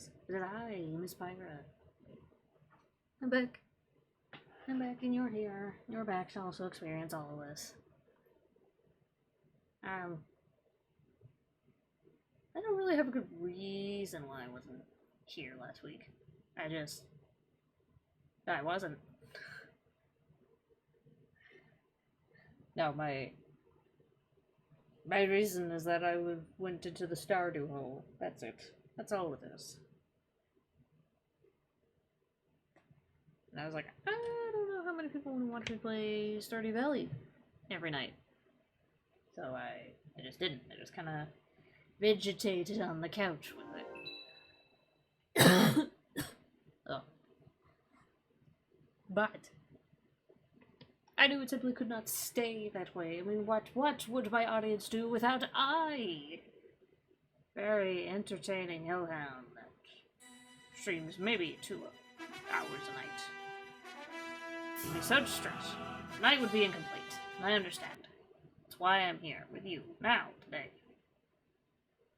games. It is I, Miss Pyra. I'm back. I'm back and you're here. You're back to also experience all of this. I don't really have a good reason why I wasn't here last week. I wasn't. No, my reason is that I went into the Stardew hole. That's it. That's all it is. And I was like, I don't know how many people want to watch me play Stardew Valley every night. So I just didn't. I just kind of vegetated on the couch with it. Oh. But I knew it simply could not stay that way. I mean, what would my audience do without I? Very entertaining hellhound that streams maybe 2 hours a night. It would be so distressed. Night would be incomplete. I understand. That's why I'm here with you now, today.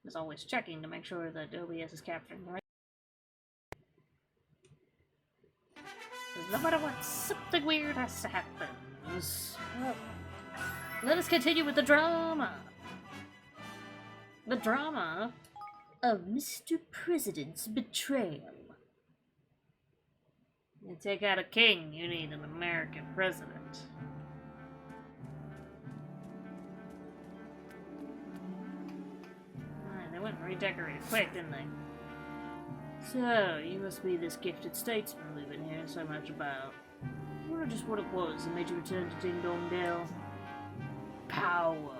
As always, checking to make sure that OBS is capturing the right. No matter what, something weird has to happen. So, let us continue with the drama. The drama of Mr. President's betrayal. You take out a king, you need an American president. Alright, they went and redecorated quick, didn't they? So, you must be this gifted statesman we've been hearing so much about. I wonder just what it was that made you return to Ding Dong Dell. Power.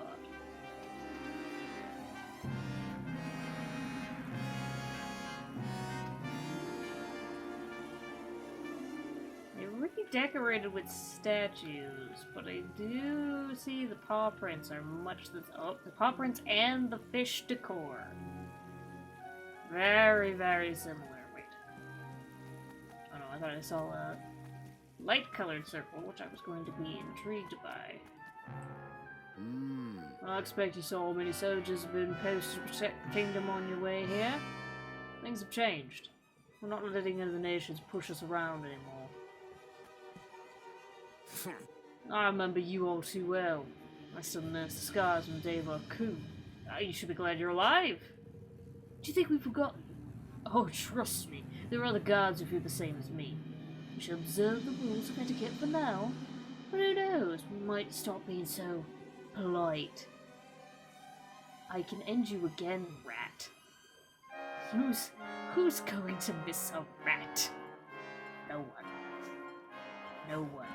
They redecorated with statues, but I do see the paw prints are the paw prints and the fish decor. Very, very similar. Wait. Oh no, I thought I saw a light-colored circle, which I was going to be intrigued by. I expect you saw many soldiers have been posted to protect the kingdom on your way here. Things have changed. We're not letting other nations push us around anymore. I remember you all too well. I still nurse the scars from the day of our coup. You should be glad you're alive. Do you think we've forgotten? Oh, trust me, there are other guards who feel the same as me. We shall observe the rules of etiquette for now, but who knows, we might stop being so polite. I can end you again, rat. Who's going to miss a rat? No one. No one.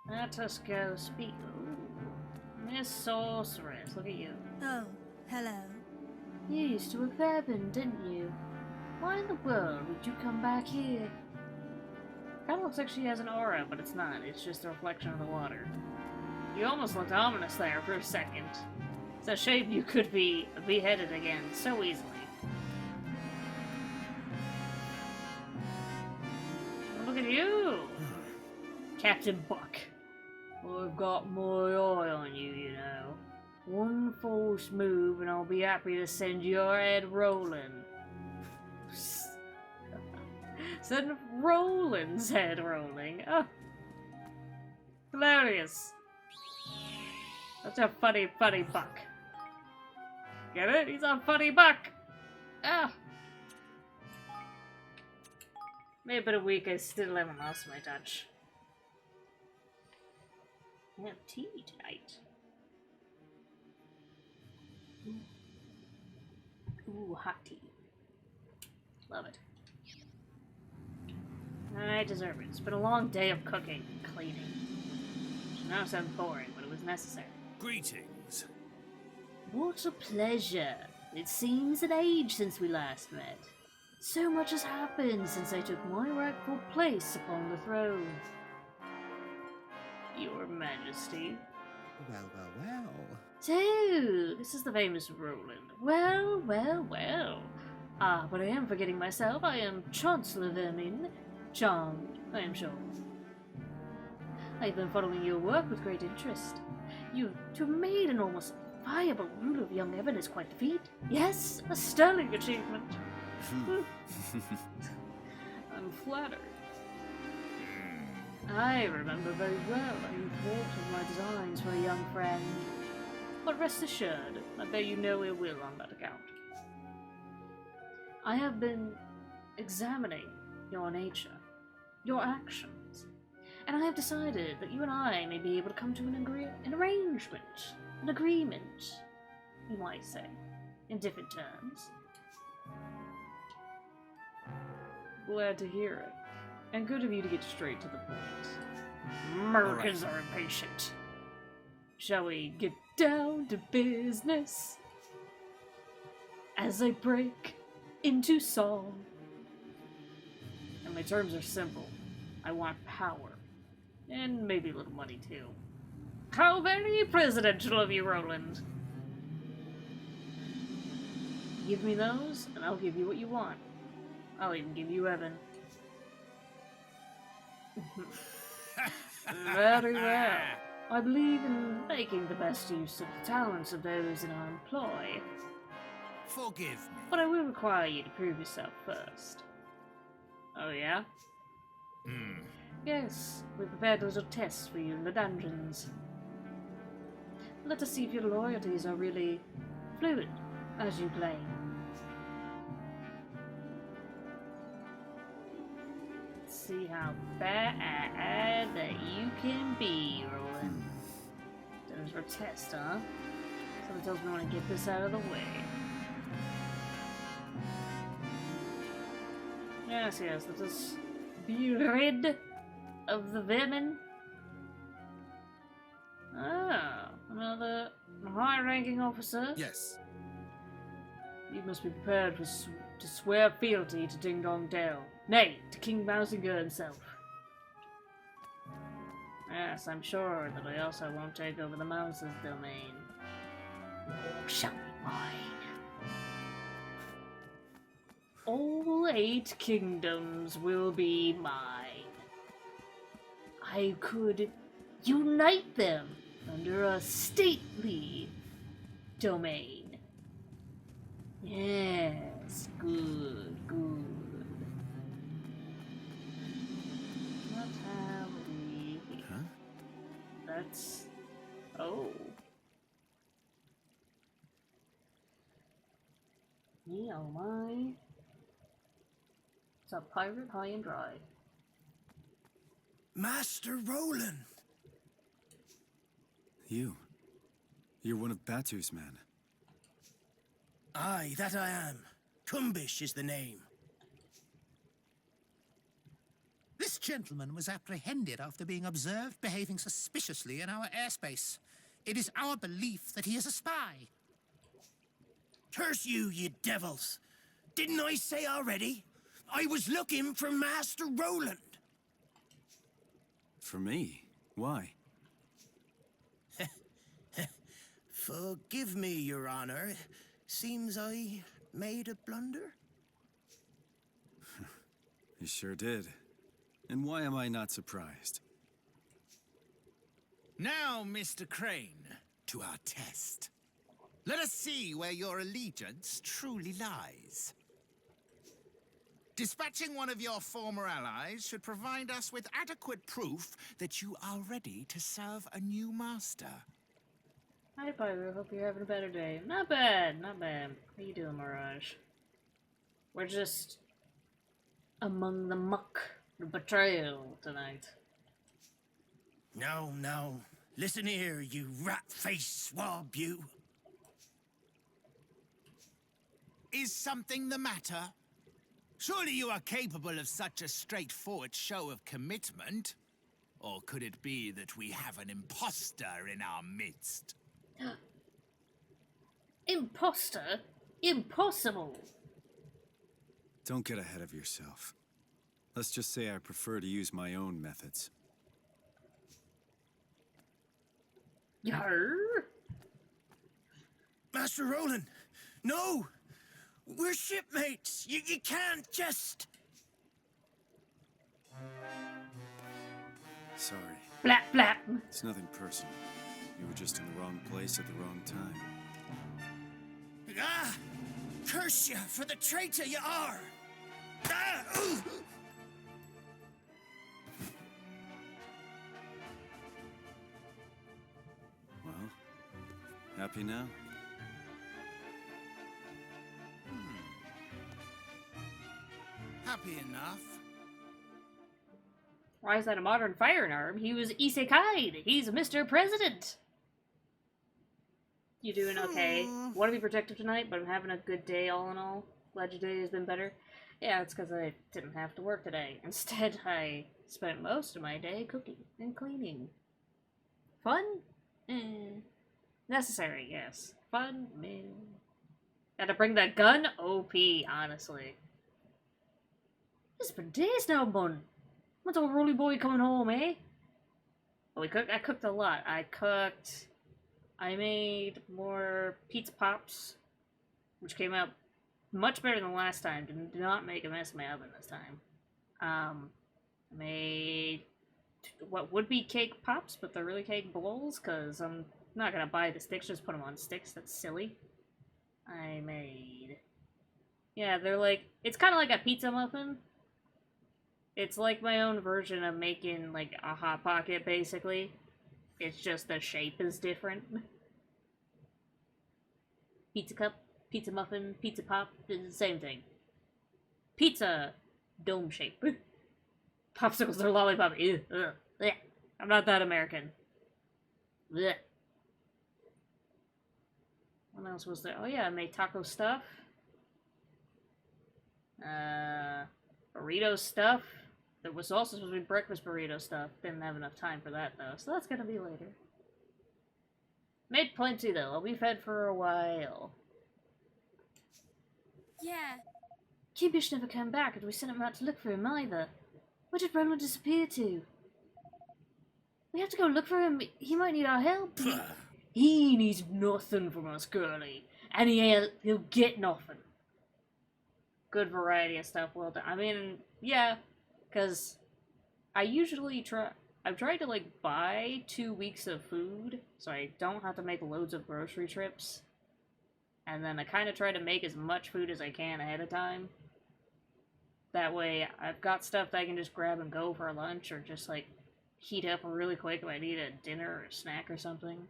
Let us go speak. Ooh. Miss Sorceress, look at you. Oh, hello. You used to a cabin, didn't you? Why in the world would you come back here? Kinda looks like she has an aura, but it's not. It's just a reflection of the water. You almost looked ominous there for a second. It's a shame you could be beheaded again so easily. Look at you! Captain Buck. I've got my eye on you, you know. One false move and I'll be happy to send your head rolling. Send Roland's head rolling. Oh. Hilarious. That's a funny buck. Get it? He's a funny buck! Ah! Maybe a bit of week, I still haven't lost my touch. I have tea tonight. Ooh, hot tea. Love it. I deserve it. It's been a long day of cooking and cleaning. Which now sounds boring, but it was necessary. Greetings. What a pleasure. It seems an age since we last met. So much has happened since I took my rightful place upon the throne. Your Majesty. Well. So, this is the famous Roland. Well. Ah, but I am forgetting myself. I am Chancellor Vermin. Charmed, I am sure. I've been following your work with great interest. You've made an almost viable rule of young Evan is quite the feat. Yes, a sterling achievement. I'm flattered. I remember very well how you thwarted my designs for a young friend. But rest assured, I bear you no ill will on that account. I have been examining your nature, your actions, and I have decided that you and I may be able to come to an arrangement, an agreement, you might say, in different terms. Glad to hear it. And good of you to get straight to the point. Americans are impatient. Shall we get down to business? As I break into song. And my terms are simple. I want power. And maybe a little money too. How very presidential of you, Roland. Give me those, and I'll give you what you want. I'll even give you Evan. Very well. I believe in making the best use of the talents of those in our employ. Forgive me. But I will require you to prove yourself first. Oh yeah? Yes, we prepared a little test for you in the dungeons. Let us see if your loyalties are really fluid, as you claim. Let's see how bad that you can be, Roland. There's our test, huh? Someone tells me I want to get this out of the way. Yes, let us be rid of the vermin. Ah, another high-ranking officer? Yes. You must be prepared to swear fealty to Ding Dong Dell. Nay, to King Mousinger himself. Yes, I'm sure that I also won't take over the mouse's domain. Or shall be mine. All 8 kingdoms will be mine. I could unite them under a stately domain. Yes, good. What have we here? Huh? That's... oh. Yeah, oh my. It's a pirate high and dry. Master Roland! You're one of Batu's men. Aye, that I am. Kumbish is the name. This gentleman was apprehended after being observed behaving suspiciously in our airspace. It is our belief that he is a spy. Curse you, you devils! Didn't I say already? I was looking for Master Roland. For me? Why? Forgive me, Your Honor. Seems I made a blunder. You sure did. And why am I not surprised? Now, Mr. Crane, to our test. Let us see where your allegiance truly lies. Dispatching one of your former allies should provide us with adequate proof that you are ready to serve a new master. Hi, Pyra. Hope you're having a better day. Not bad. How you doing, Mirage? We're just among the muck, the betrayal tonight. No. Listen here, you rat-faced swab, you. Is something the matter? Surely you are capable of such a straightforward show of commitment? Or could it be that we have an imposter in our midst? Imposter? Impossible! Don't get ahead of yourself. Let's just say I prefer to use my own methods. Yarr! Master Roland, no! We're shipmates! You can't just... Sorry. Blap, blap! It's nothing personal. You were just in the wrong place at the wrong time. Ah! Curse you for the traitor you are! Ah! Ooh! Well, happy now? Happy enough. Why is that a modern firearm? He was isekai'd. He's Mr. President. You doing okay? Want to be protective tonight, but I'm having a good day all in all. Glad your day has been better. Yeah, it's because I didn't have to work today. Instead, I spent most of my day cooking and cleaning. Fun? Necessary, yes. Fun? Meh. Had to bring that gun? OP, honestly. It's been days now, bun. When's old Rolly Boy coming home, eh? Well, I cooked a lot. I made more pizza pops, which came out much better than last time. Did not make a mess in my oven this time. I made what would be cake pops, but they're really cake bowls, because I'm not going to buy the sticks, just put them on sticks. That's silly. I made... Yeah, they're like... It's kind of like a pizza muffin. It's like my own version of making, like, a Hot Pocket, basically. It's just the shape is different. Pizza cup, pizza muffin, pizza pop, is the same thing. Pizza dome shape. Popsicles are lollipop. Ew, ugh, bleh. I'm not that American. Bleh. What else was there? Oh yeah, I made taco stuff. Burrito stuff. There was also supposed to be breakfast burrito stuff. Didn't have enough time for that though, so that's gonna be later. Made plenty though. I'll be fed for a while. Yeah. Cubish never came back, and we sent him out to look for him either. Where did Brennan disappear to? We have to go look for him. He might need our help. He needs nothing from us, girlie. And he'll get nothing. Good variety of stuff, well done. I mean, yeah, because I usually I've tried to, like, buy 2 weeks of food, so I don't have to make loads of grocery trips. And then I kind of try to make as much food as I can ahead of time. That way, I've got stuff that I can just grab and go for lunch, or just, like, heat up really quick if I need a dinner or a snack or something.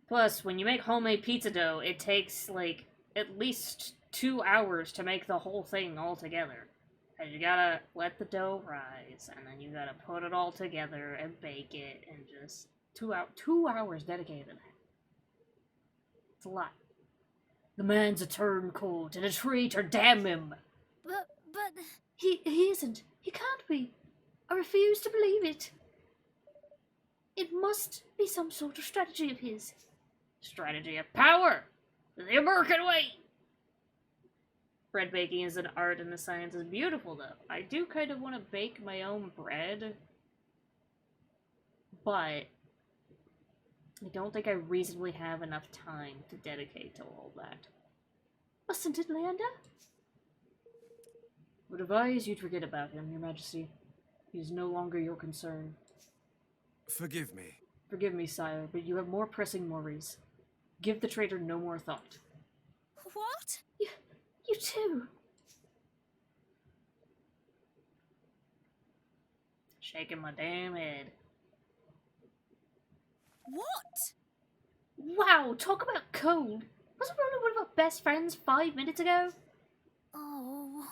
Plus, when you make homemade pizza dough, it takes, like, at least 2 hours to make the whole thing all together. And you gotta let the dough rise, and then you gotta put it all together and bake it, and just 2 hours dedicated. It's a lot. The man's a turncoat and a traitor, damn him! But... He isn't. He can't be. I refuse to believe it. It must be some sort of strategy of his. Strategy of power! The American way! Bread baking is an art and the science is beautiful, though. I do kind of want to bake my own bread, but I don't think I reasonably have enough time to dedicate to all that. Mustn't it, Leander? Would advise you to forget about him, Your Majesty. He is no longer your concern. Forgive me. Forgive me, sire, but you have more pressing worries. Give the traitor no more thought. What? You too. Shaking my damn head. What? Wow, talk about cold. Wasn't Rona one of our best friends 5 minutes ago? Oh.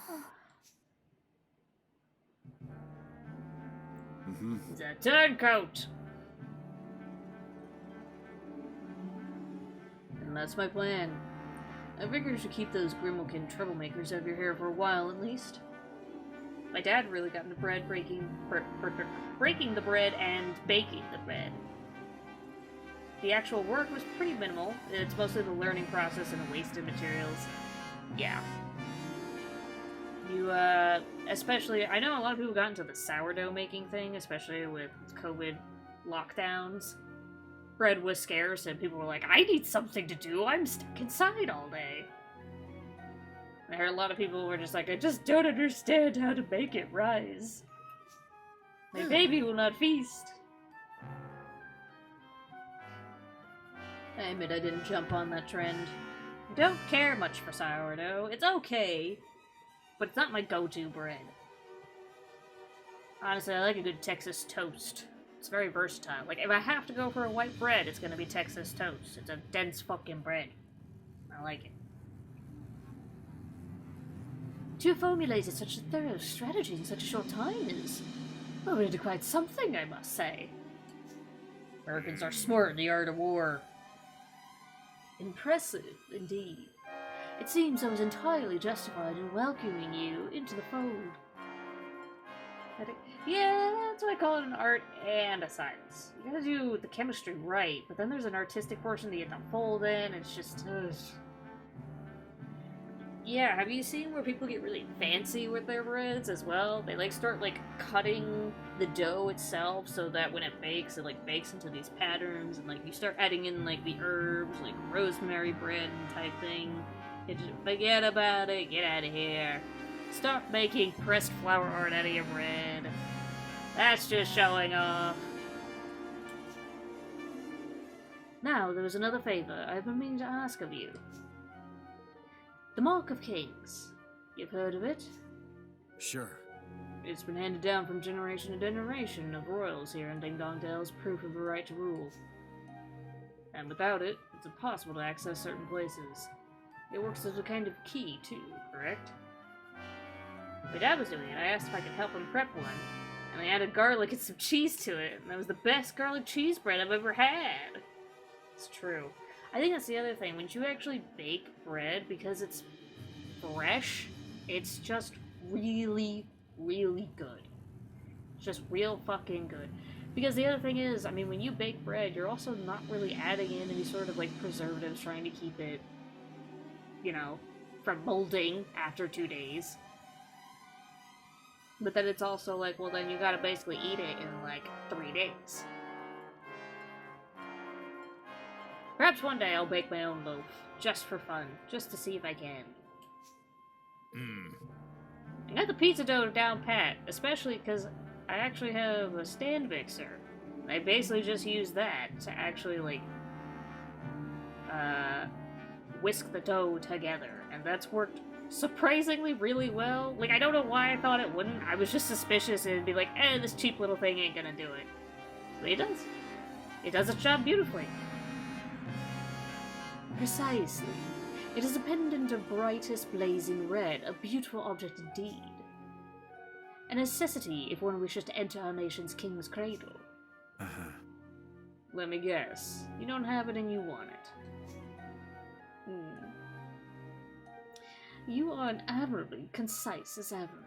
He's a turncoat. And that's my plan. I figure you should keep those Grimmelkin troublemakers out of your hair for a while, at least. My dad really got into bread breaking the bread and baking the bread. The actual work was pretty minimal. It's mostly the learning process and the wasted materials. Yeah. You, especially, I know a lot of people got into the sourdough making thing, especially with COVID lockdowns. Bread was scarce, and people were like, I need something to do, I'm stuck inside all day. I heard a lot of people were just like, I just don't understand how to make it rise. My baby will not feast. I admit I didn't jump on that trend. I don't care much for sourdough. It's okay, but it's not my go-to bread. Honestly, I like a good Texas toast. It's very versatile. Like, if I have to go for a white bread, it's gonna be Texas toast. It's a dense fucking bread. I like it. To have formulated such a thorough strategy in such a short time is already quite something, I must say. Americans are smart in the art of war. Impressive, indeed. It seems I was entirely justified in welcoming you into the fold. Yeah, that's why I call it an art and a science. You gotta do the chemistry right, but then there's an artistic portion that you have to fold in, it's just... Ugh. Yeah, have you seen where people get really fancy with their breads as well? They like start like cutting the dough itself so that when it bakes bakes into these patterns, and like you start adding in like the herbs, like rosemary bread type thing. You just forget about it, get out of here. Stop making pressed flour art out of your bread. That's just showing off. Now, there was another favor I've been meaning to ask of you. The Mark of Kings. You've heard of it? Sure. It's been handed down from generation to generation of royals here in Ding Dong Dale as proof of the right to rule. And without it, it's impossible to access certain places. It works as a kind of key, too, correct? My dad was doing it. I asked if I could help him prep one, and I added garlic and some cheese to it, and that was the best garlic cheese bread I've ever had. It's true. I think that's the other thing. When you actually bake bread, because it's fresh, it's just really, really good. It's just real fucking good. Because the other thing is, I mean, when you bake bread, you're also not really adding in any sort of, like, preservatives trying to keep it, you know, from molding after 2 days. But then it's also like, well, then you gotta basically eat it in, like, 3 days. Perhaps one day I'll bake my own loaf, just for fun, just to see if I can. I got the pizza dough down pat, especially because I actually have a stand mixer. I basically just use that to actually, like, whisk the dough together, and that's worked surprisingly really well. Like, I don't know why I thought it wouldn't. I was just suspicious it'd be like, this cheap little thing ain't gonna do it. But it does. It does its job beautifully. Precisely. It is a pendant of brightest blazing red, a beautiful object indeed. A necessity if one wishes to enter our nation's king's cradle. Uh-huh. Let me guess. You don't have it and you want it. You are admirably concise as ever.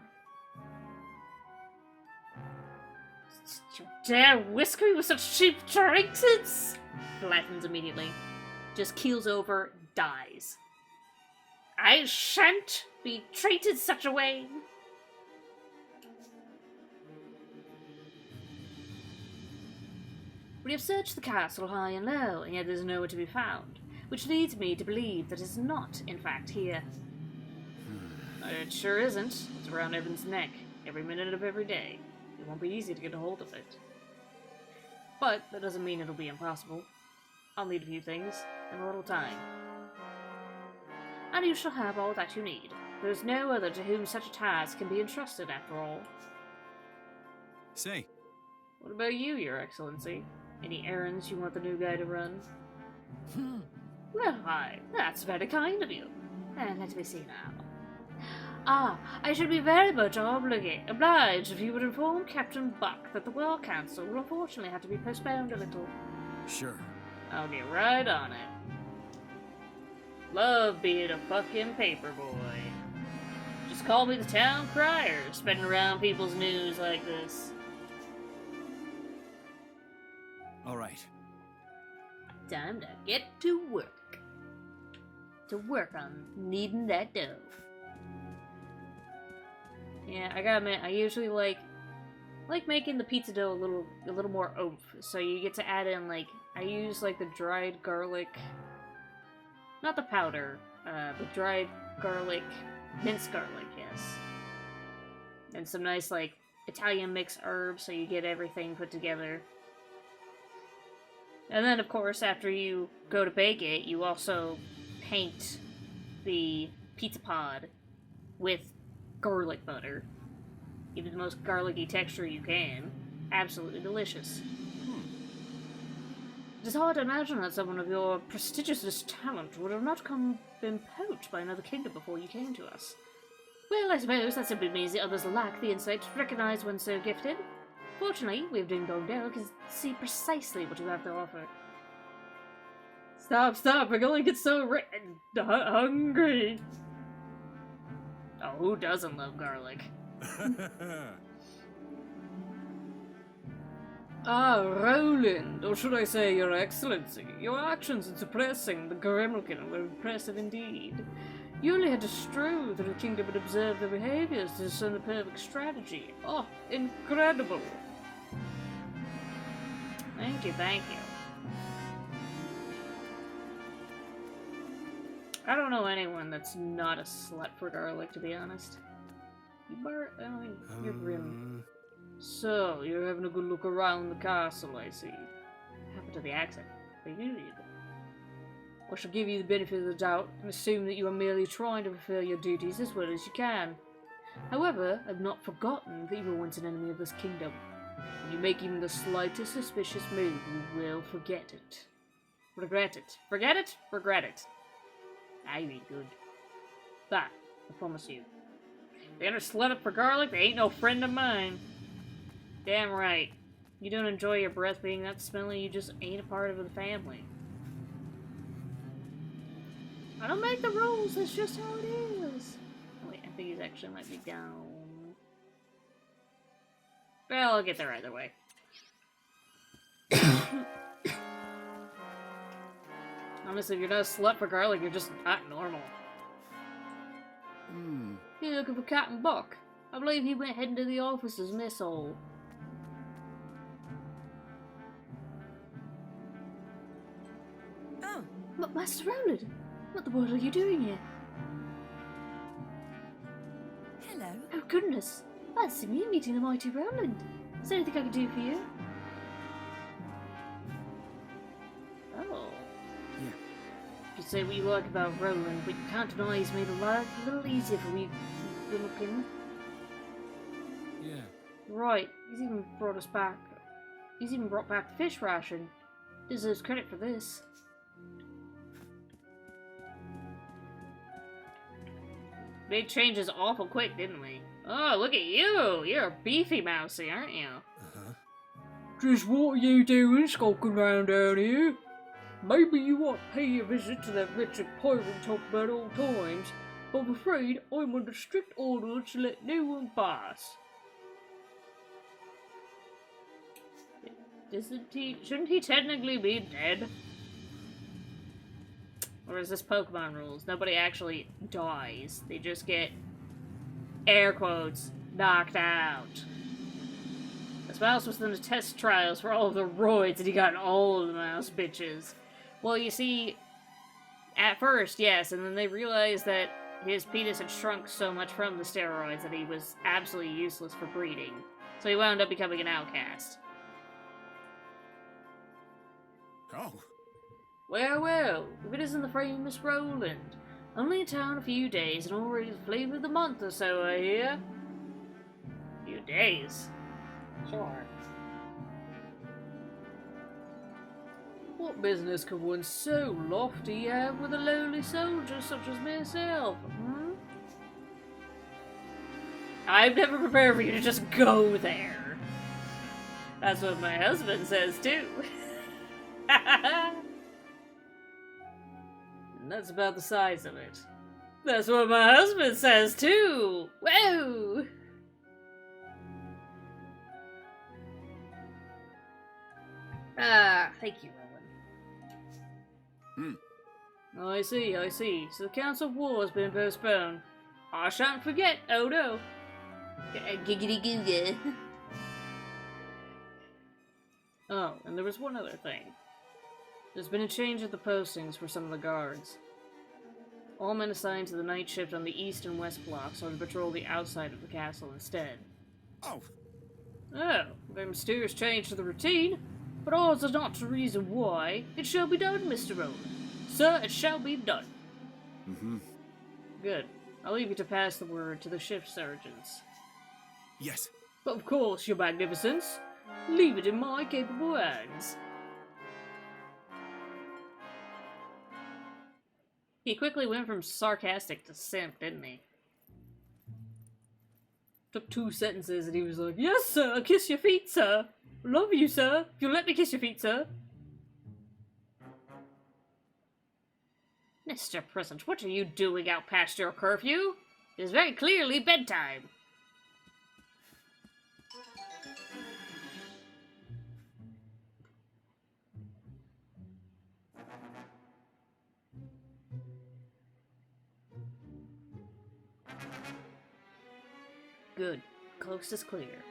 You dare whisk me with such cheap trinkets? Flattens immediately. Just keels over, dies. I shan't be treated such a way. We have searched the castle high and low, and yet there's nowhere to be found, which leads me to believe that it's not, in fact, here. It sure isn't. It's around Evan's neck, every minute of every day. It won't be easy to get a hold of it. But that doesn't mean it'll be impossible. I'll need a few things, and a little time. And you shall have all that you need. There is no other to whom such a task can be entrusted, after all. Say. What about you, Your Excellency? Any errands you want the new guy to run? Well, why, that's very kind of you. And let me see now. I should be very much obliged if you would inform Captain Buck that the World Council will unfortunately have to be postponed a little. Sure. I'll get right on it. Love being a fucking paperboy. Just call me the town crier, spinning around people's news like this. All right. Time to get to work. To work on kneading that dough. Yeah, I gotta admit, I usually like making the pizza dough a little more oomph. So you get to add in, like, I use, like, the dried garlic, not the powder, the dried garlic, minced garlic, yes. And some nice, like, Italian mixed herbs, so you get everything put together. And then, of course, after you go to bake it, you also paint the pizza pod with garlic butter. Give it the most garlicky texture you can. Absolutely delicious. It is hard to imagine that someone of your prestigious talent would have not been poached by another kingdom before you came to us. Well, I suppose that simply means the others lack the insight to recognize one so gifted. Fortunately, we have Ding Dong Dell can see precisely what you have to offer. Stop, we're going to get so hungry. Oh, who doesn't love garlic? Ah, Roland, or should I say Your Excellency, your actions in suppressing the Gremlin were impressive indeed. You only had to stroll through the kingdom and observe their behaviors to discern the perfect strategy. Oh, incredible! Thank you. I don't know anyone that's not a slut for garlic, to be honest. You're grim. So, you're having a good look around the castle, I see. What happened to the accent? I shall give you the benefit of the doubt and assume that you are merely trying to fulfill your duties as well as you can. However, I've not forgotten that you were once an enemy of this kingdom. When you make even the slightest suspicious move, you will forget it. Regret it. Forget it? Regret it. I be good. That, I promise you. If they ever slut up for garlic, they ain't no friend of mine. Damn right. You don't enjoy your breath being that smelly, you just ain't a part of the family. I don't make the rules, that's just how it is. Oh, wait, I think he's actually might be down. Well, I'll get there either way. Honestly, if you're not a slut for garlic, you're just not normal. You're looking for Captain Buck. I believe he went heading to the officer's mess hall. Oh. But Master Roland, what the world are you doing here? Hello. Oh goodness, fancy me meeting the mighty Roland. Is there anything I can do for you? Oh. Yeah. You say what you like about Roland, but you can't deny he's made life a little easier for me looking. Yeah. Right, he's even brought back the fish ration. Deserves credit for this. Made changes awful quick, didn't we? Oh, look at you! You're a beefy mousey, aren't you? Just what are you doing skulking around down here? Maybe you want to pay a visit to that wretched pirate talk about old times, but I'm afraid I'm under strict orders to let no one pass. Shouldn't he technically be dead? Or is this Pokemon rules? Nobody actually dies. They just get, air quotes, knocked out. This mouse was in the test trials for all of the roids and he got all of the mouse bitches. Well, you see, at first, yes, and then they realized that his penis had shrunk so much from the steroids that he was absolutely useless for breeding. So he wound up becoming an outcast. Oh. Well, if it isn't the famous Roland. Only in town a few days and already the flavor of the month or so, I hear. Few days? Sure. What business could one so lofty have with a lowly soldier such as myself, I've never prepared for you to just go there. That's what my husband says, too. And that's about the size of it. That's what my husband says, too! Whoa! Ah, thank you, Rowan. I see. So the Council of War has been postponed. I shan't forget, oh no. Giggity googa. Oh, and there was one other thing. There's been a change at the postings for some of the guards. All men assigned to the night shift on the east and west blocks are to patrol the outside of the castle instead. Oh. Oh, very mysterious change to the routine. but ours is not the reason why. It shall be done, Mr. Rowan. Sir, it shall be done. Mm-hmm. Good. I'll leave you to pass the word to the ship surgeons. Yes. But of course, your magnificence. Leave it in my capable hands. He quickly went from sarcastic to simp, didn't he? Took 2 sentences and he was like, yes, sir, I'll kiss your feet, sir. Love you, sir. If you'll let me kiss your feet, sir. Mr. Present, what are you doing out past your curfew? It is very clearly bedtime. Good. Coast is clear.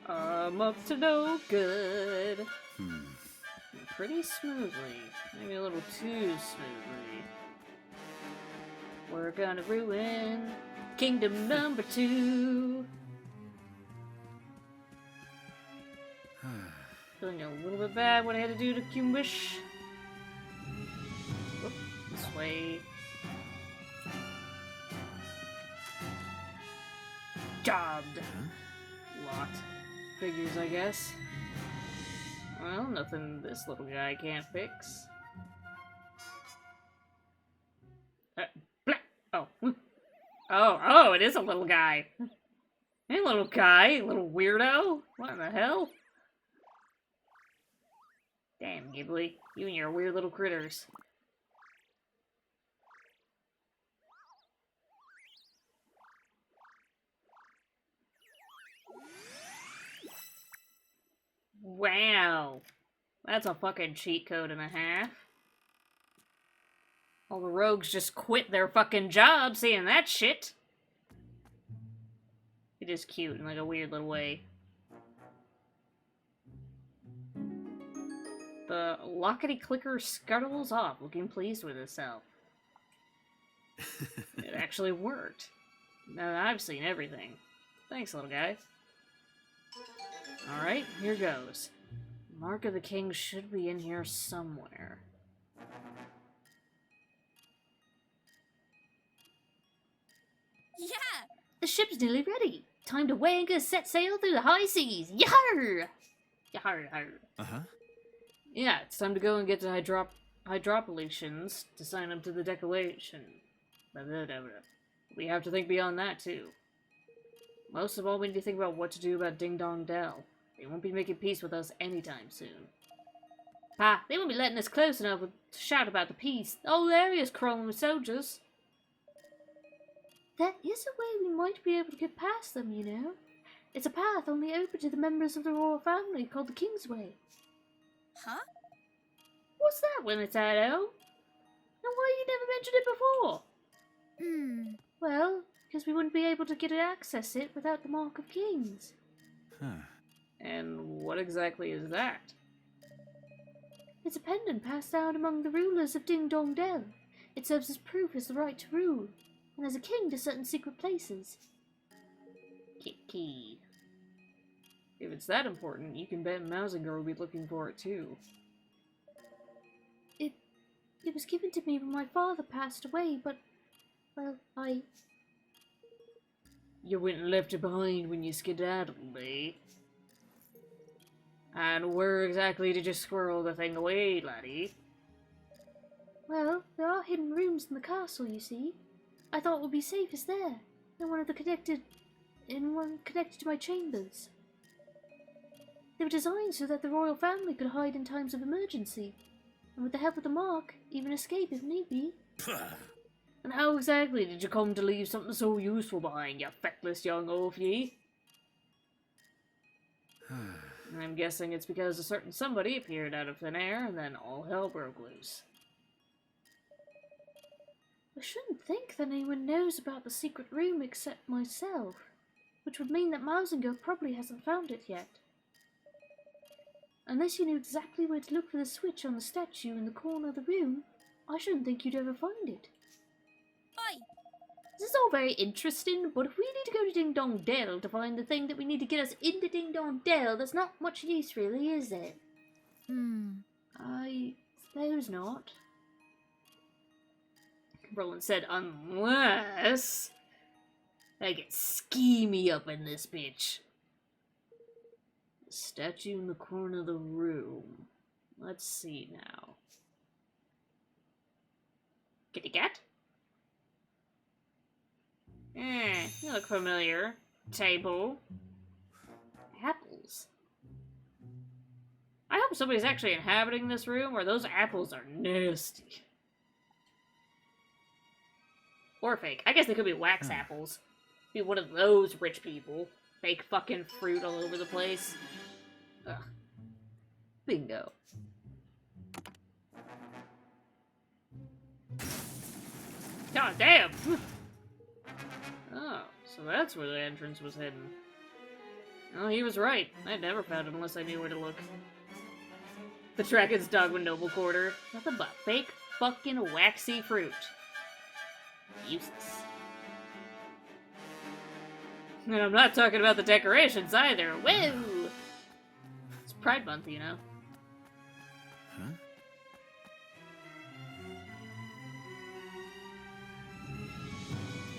I'm up to no good. Pretty smoothly. Maybe a little too smoothly. We're gonna ruin Kingdom number 2. Feeling a little bit bad what I had to do to Kumbish. Whoop, this way. Jobbed. Lot. Figures, I guess. Well, nothing this little guy can't fix. Oh. Oh, it is a little guy. Hey, little guy, little weirdo. What in the hell? Damn, Ghibli. You and your weird little critters. Wow. That's a fucking cheat code and a half. All the rogues just quit their fucking job seeing that shit. It is cute in like a weird little way. The lockety clicker scuttles off, looking pleased with itself. It actually worked. Now that I've seen everything. Thanks, little guy. Alright, here goes. Mark of the King should be in here somewhere. Yeah! The ship's nearly ready. Time to weigh anchor, set sail through the high seas. Yar! Yar, yar. Uh-huh. Yeah, it's time to go and get to hydropolations to sign up to the declaration. We have to think beyond that, too. Most of all, we need to think about what to do about Ding Dong Dell. They won't be making peace with us anytime soon. Pa, they won't be letting us close enough to shout about the peace. The whole area's crawling with soldiers. There is a way we might be able to get past them, you know. It's a path only open to the members of the royal family called the Kingsway. Huh? What's that, Winnetado? And why you never mentioned it before? Well, because we wouldn't be able to get to access it without the Mark of Kings. Huh. And what exactly is that? It's a pendant passed down among the rulers of Ding Dong Dell. It serves as proof as the right to rule, and as a king to certain secret places. Kiki. If it's that important, you can bet Mausinger will be looking for it too. It was given to me when my father passed away, but, well, You went and left it behind when you skedaddled, eh? And where exactly did you squirrel the thing away, laddie? Well, there are hidden rooms in the castle, you see. I thought it would be safest there, in one connected to my chambers. They were designed so that the royal family could hide in times of emergency, and with the help of the Mark, even escape if need be. And how exactly did you come to leave something so useful behind, you feckless young oaf ye? I'm guessing it's because a certain somebody appeared out of thin air, and then all hell broke loose. I shouldn't think that anyone knows about the secret room except myself, which would mean that Mausinger probably hasn't found it yet. Unless you knew exactly where to look for the switch on the statue in the corner of the room, I shouldn't think you'd ever find it. Oi! This is all very interesting, but if we need to go to Ding Dong Dell to find the thing that we need to get us into Ding Dong Dell, that's not much use, really, is it? I suppose not. Roland said, unless I get schemy up in this bitch. The statue in the corner of the room. Let's see now. Kitty cat? You look familiar. Table. Apples. I hope somebody's actually inhabiting this room, or those apples are nasty. Or fake. I guess they could be wax apples. Be one of those rich people. Fake fucking fruit all over the place. Ugh. Bingo. God damn! Oh, so that's where the entrance was hidden. Oh, he was right. I'd never found it unless I knew where to look. The Dragon's Dogma Noble Quarter. Nothing but fake fucking waxy fruit. Useless. And I'm not talking about the decorations either. Whoa! It's Pride Month, you know. Huh?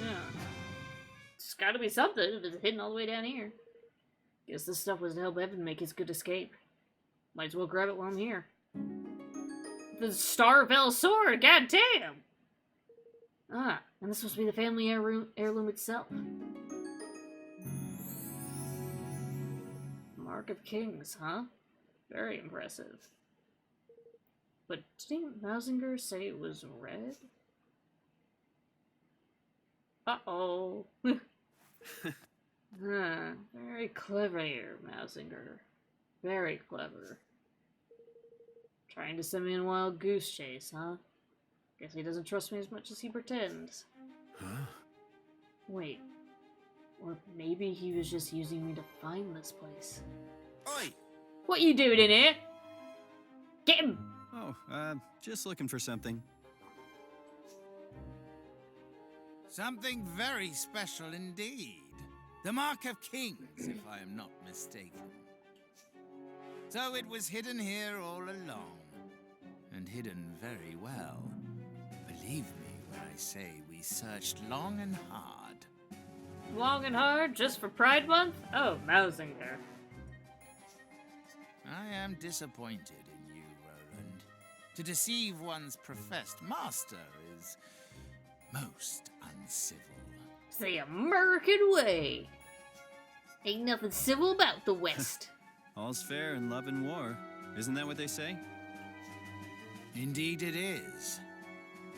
Yeah. It's gotta be something if it's hidden all the way down here. Guess this stuff was to help Evan make his good escape. Might as well grab it while I'm here. The Starvell sword, goddamn! Ah, and this must be the family heirloom itself. Mark of Kings, huh? Very impressive. But didn't Mausinger say it was red? Uh-oh. Very clever here, Mausinger. Very clever. Trying to send me in a wild goose chase, huh? Guess he doesn't trust me as much as he pretends. Huh? Wait. Or maybe he was just using me to find this place. Oi! What you doing in here? Get him! Oh, just looking for something. Something very special indeed. The Mark of Kings, if I am not mistaken. So it was hidden here all along. And hidden very well. Believe me when I say we searched long and hard. Long and hard, just for Pride Month? Oh, Mausinger. I am disappointed in you, Roland. To deceive one's professed master is most uncivil. It's the American way. Ain't nothing civil about the West. All's fair in love and war. Isn't that what they say? Indeed it is.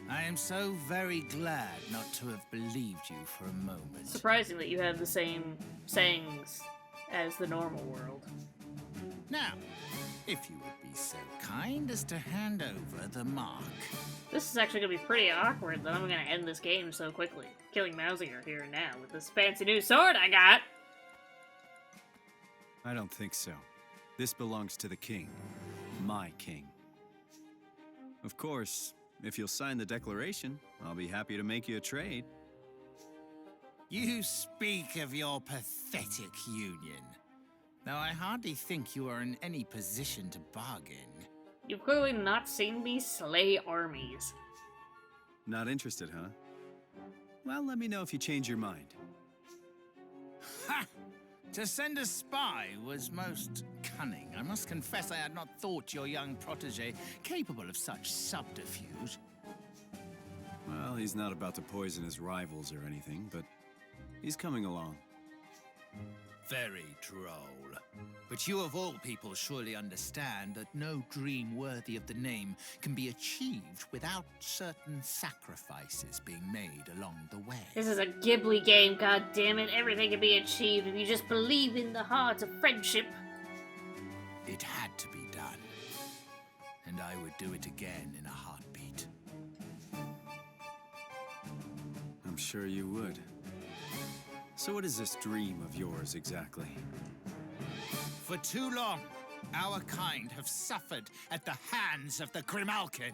I am so very glad not to have believed you for a moment. Surprising that you have the same sayings as the normal world. Now, if you would be so kind as to hand over the mark. This is actually going to be pretty awkward that I'm going to end this game so quickly. Killing Mausinger here and now with this fancy new sword I got. I don't think so. This belongs to the king. My king. Of course, if you'll sign the declaration, I'll be happy to make you a trade. You speak of your pathetic union. Though I hardly think you are in any position to bargain. You've clearly not seen me slay armies. Not interested, huh? Well, let me know if you change your mind. Ha! To send a spy was most cunning. I must confess I had not thought your young protege capable of such subterfuge. Well, he's not about to poison his rivals or anything, but he's coming along. Very droll. But you of all people surely understand that no dream worthy of the name can be achieved without certain sacrifices being made along the way. This is a Ghibli game, goddammit. Everything can be achieved if you just believe in the heart of friendship. It had to be done. And I would do it again in a heartbeat. I'm sure you would. So what is this dream of yours exactly? For too long, our kind have suffered at the hands of the Grimalkin.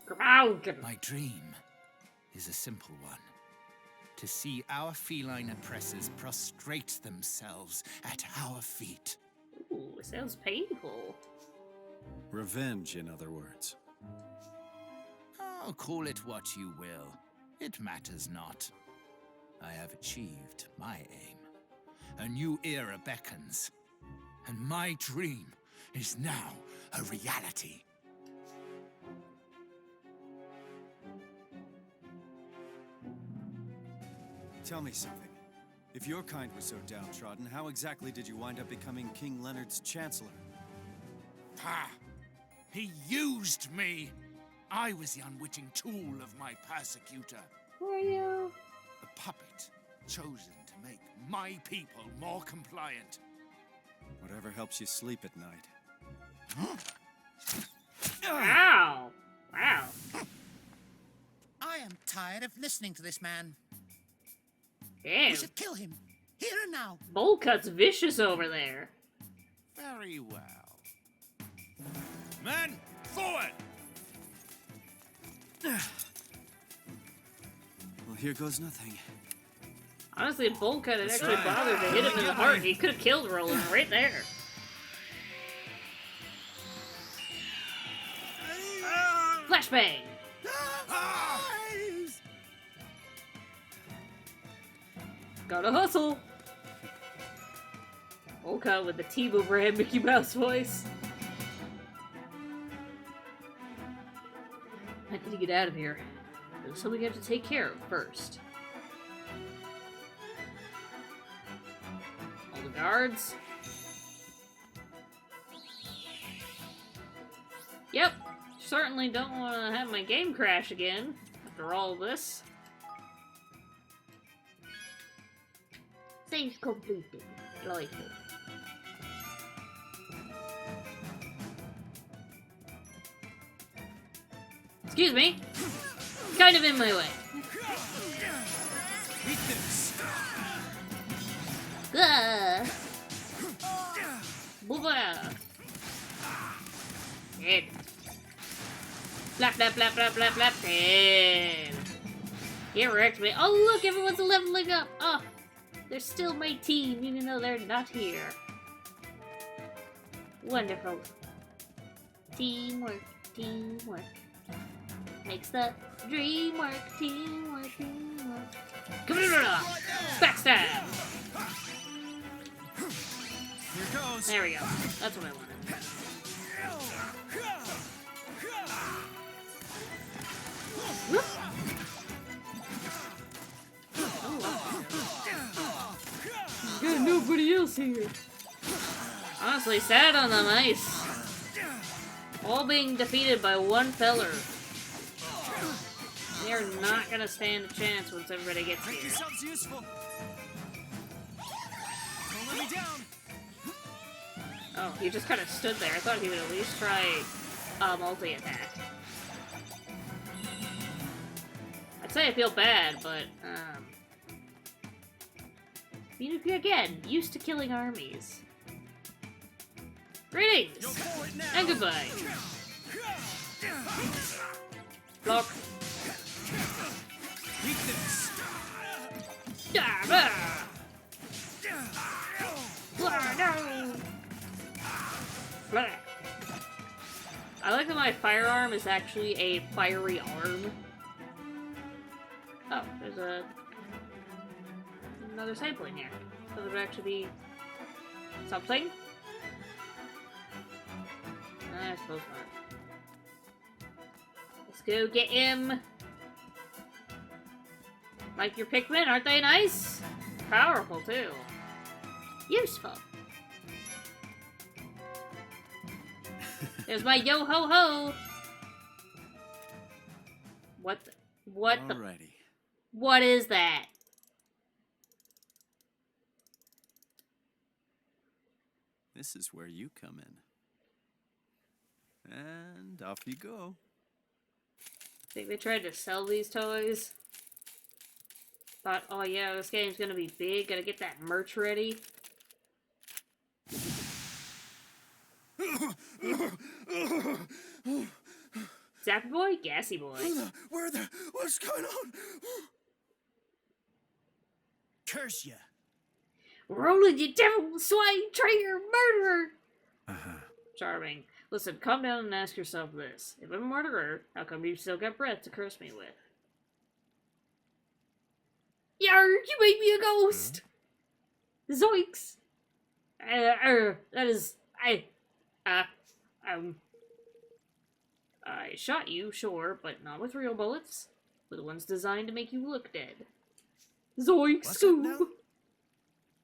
Grimalkin. My dream is a simple one. to see our feline oppressors prostrate themselves at our feet. Ooh, it sounds painful. Revenge, in other words. Oh, call it what you will. It matters not. I have achieved my aim. A new era beckons, and my dream is now a reality. Tell me something. If your kind were so downtrodden, how exactly did you wind up becoming King Leonard's chancellor? Ha! He used me! I was the unwitting tool of my persecutor. Who are you? A puppet chosen to make my people more compliant. Whatever helps you sleep at night. Wow. Wow. I am tired of listening to this man. Damn. We should kill him, here and now. Bowl Cut's vicious over there. Very well. Men, forward! Well, here goes nothing. Honestly, if Bowl Cut had actually bothered to hit him in the heart, he could have killed Roland right there. Flashbang! Gotta hustle! Bowl Cut with the Tebow brand Mickey Mouse voice. I need to get out of here. There's something I have to take care of first. All the guards. Yep. Certainly don't want to have my game crash again after all this. Save completed. Delightful. Excuse me. Kind of in my way. Eat this! Ah. Booba. Dead. Flap, flap, flap, flap, flap, flap. Dead. He wrecked me. Oh, look, everyone's leveling up. Oh, they're still my team, even though they're not here. Wonderful. Teamwork, teamwork. Makes the dream work, teamwork, teamwork. Come on, backstab! Here goes. There we go. That's what I wanted. Whoop. Got nobody else here. Honestly, sad on the ice. All being defeated by one feller. They're not gonna stand a chance once everybody gets here. Sounds useful. Don't let me down. Oh, he just kind of stood there. I thought he would at least try multi-attack. I'd say I feel bad, but, you know, again, used to killing armies. Greetings! And goodbye. Block. Eat this! I like that my firearm is actually a fiery arm. Oh, there's another side plane here. So there would actually be something? I suppose not. Let's go get him. Like your Pikmin, aren't they nice? Powerful, too. Useful. There's my yo-ho-ho! What the... What the... Alrighty. What is that? This is where you come in. And off you go. Think they tried to sell these toys? Thought, oh yeah, this game's gonna be big, gotta get that merch ready. Zappy boy? Gassy boy. What's going on? Curse you. Roland, you devil, swine, traitor, murderer! Uh-huh. Charming. Listen, calm down and ask yourself this. If I'm a murderer, how come you still got breath to curse me with? Yarr, you made me a ghost! Zoinks! That is... I shot you, sure, but not with real bullets. With ones designed to make you look dead. Zoinks, What's up now? Scoob!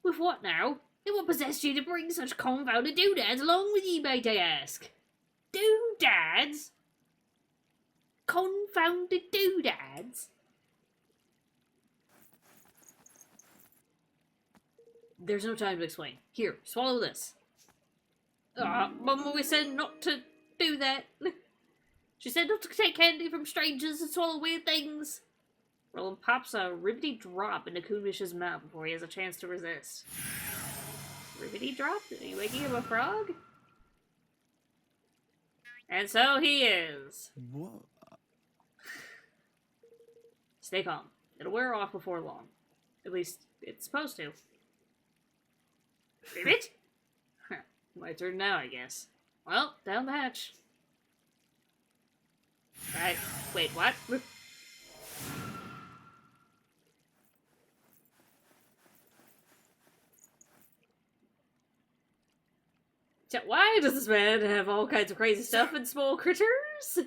With what now? And what possessed you to bring such confounded doodads along with ye, might I ask? Doodads? Confounded doodads? There's no time to explain. Here, swallow this. Mum always said not to do that. She said not to take candy from strangers and swallow weird things. Roland pops a ribbity drop into Kunish's mouth before he has a chance to resist. Ribbity drop? Are you making him a frog? And so he is. What? Stay calm. It'll wear off before long. At least, it's supposed to. Ribbit? My turn now, I guess. Well, down the hatch. Right. Wait, what? Why does this man have all kinds of crazy stuff and small critters?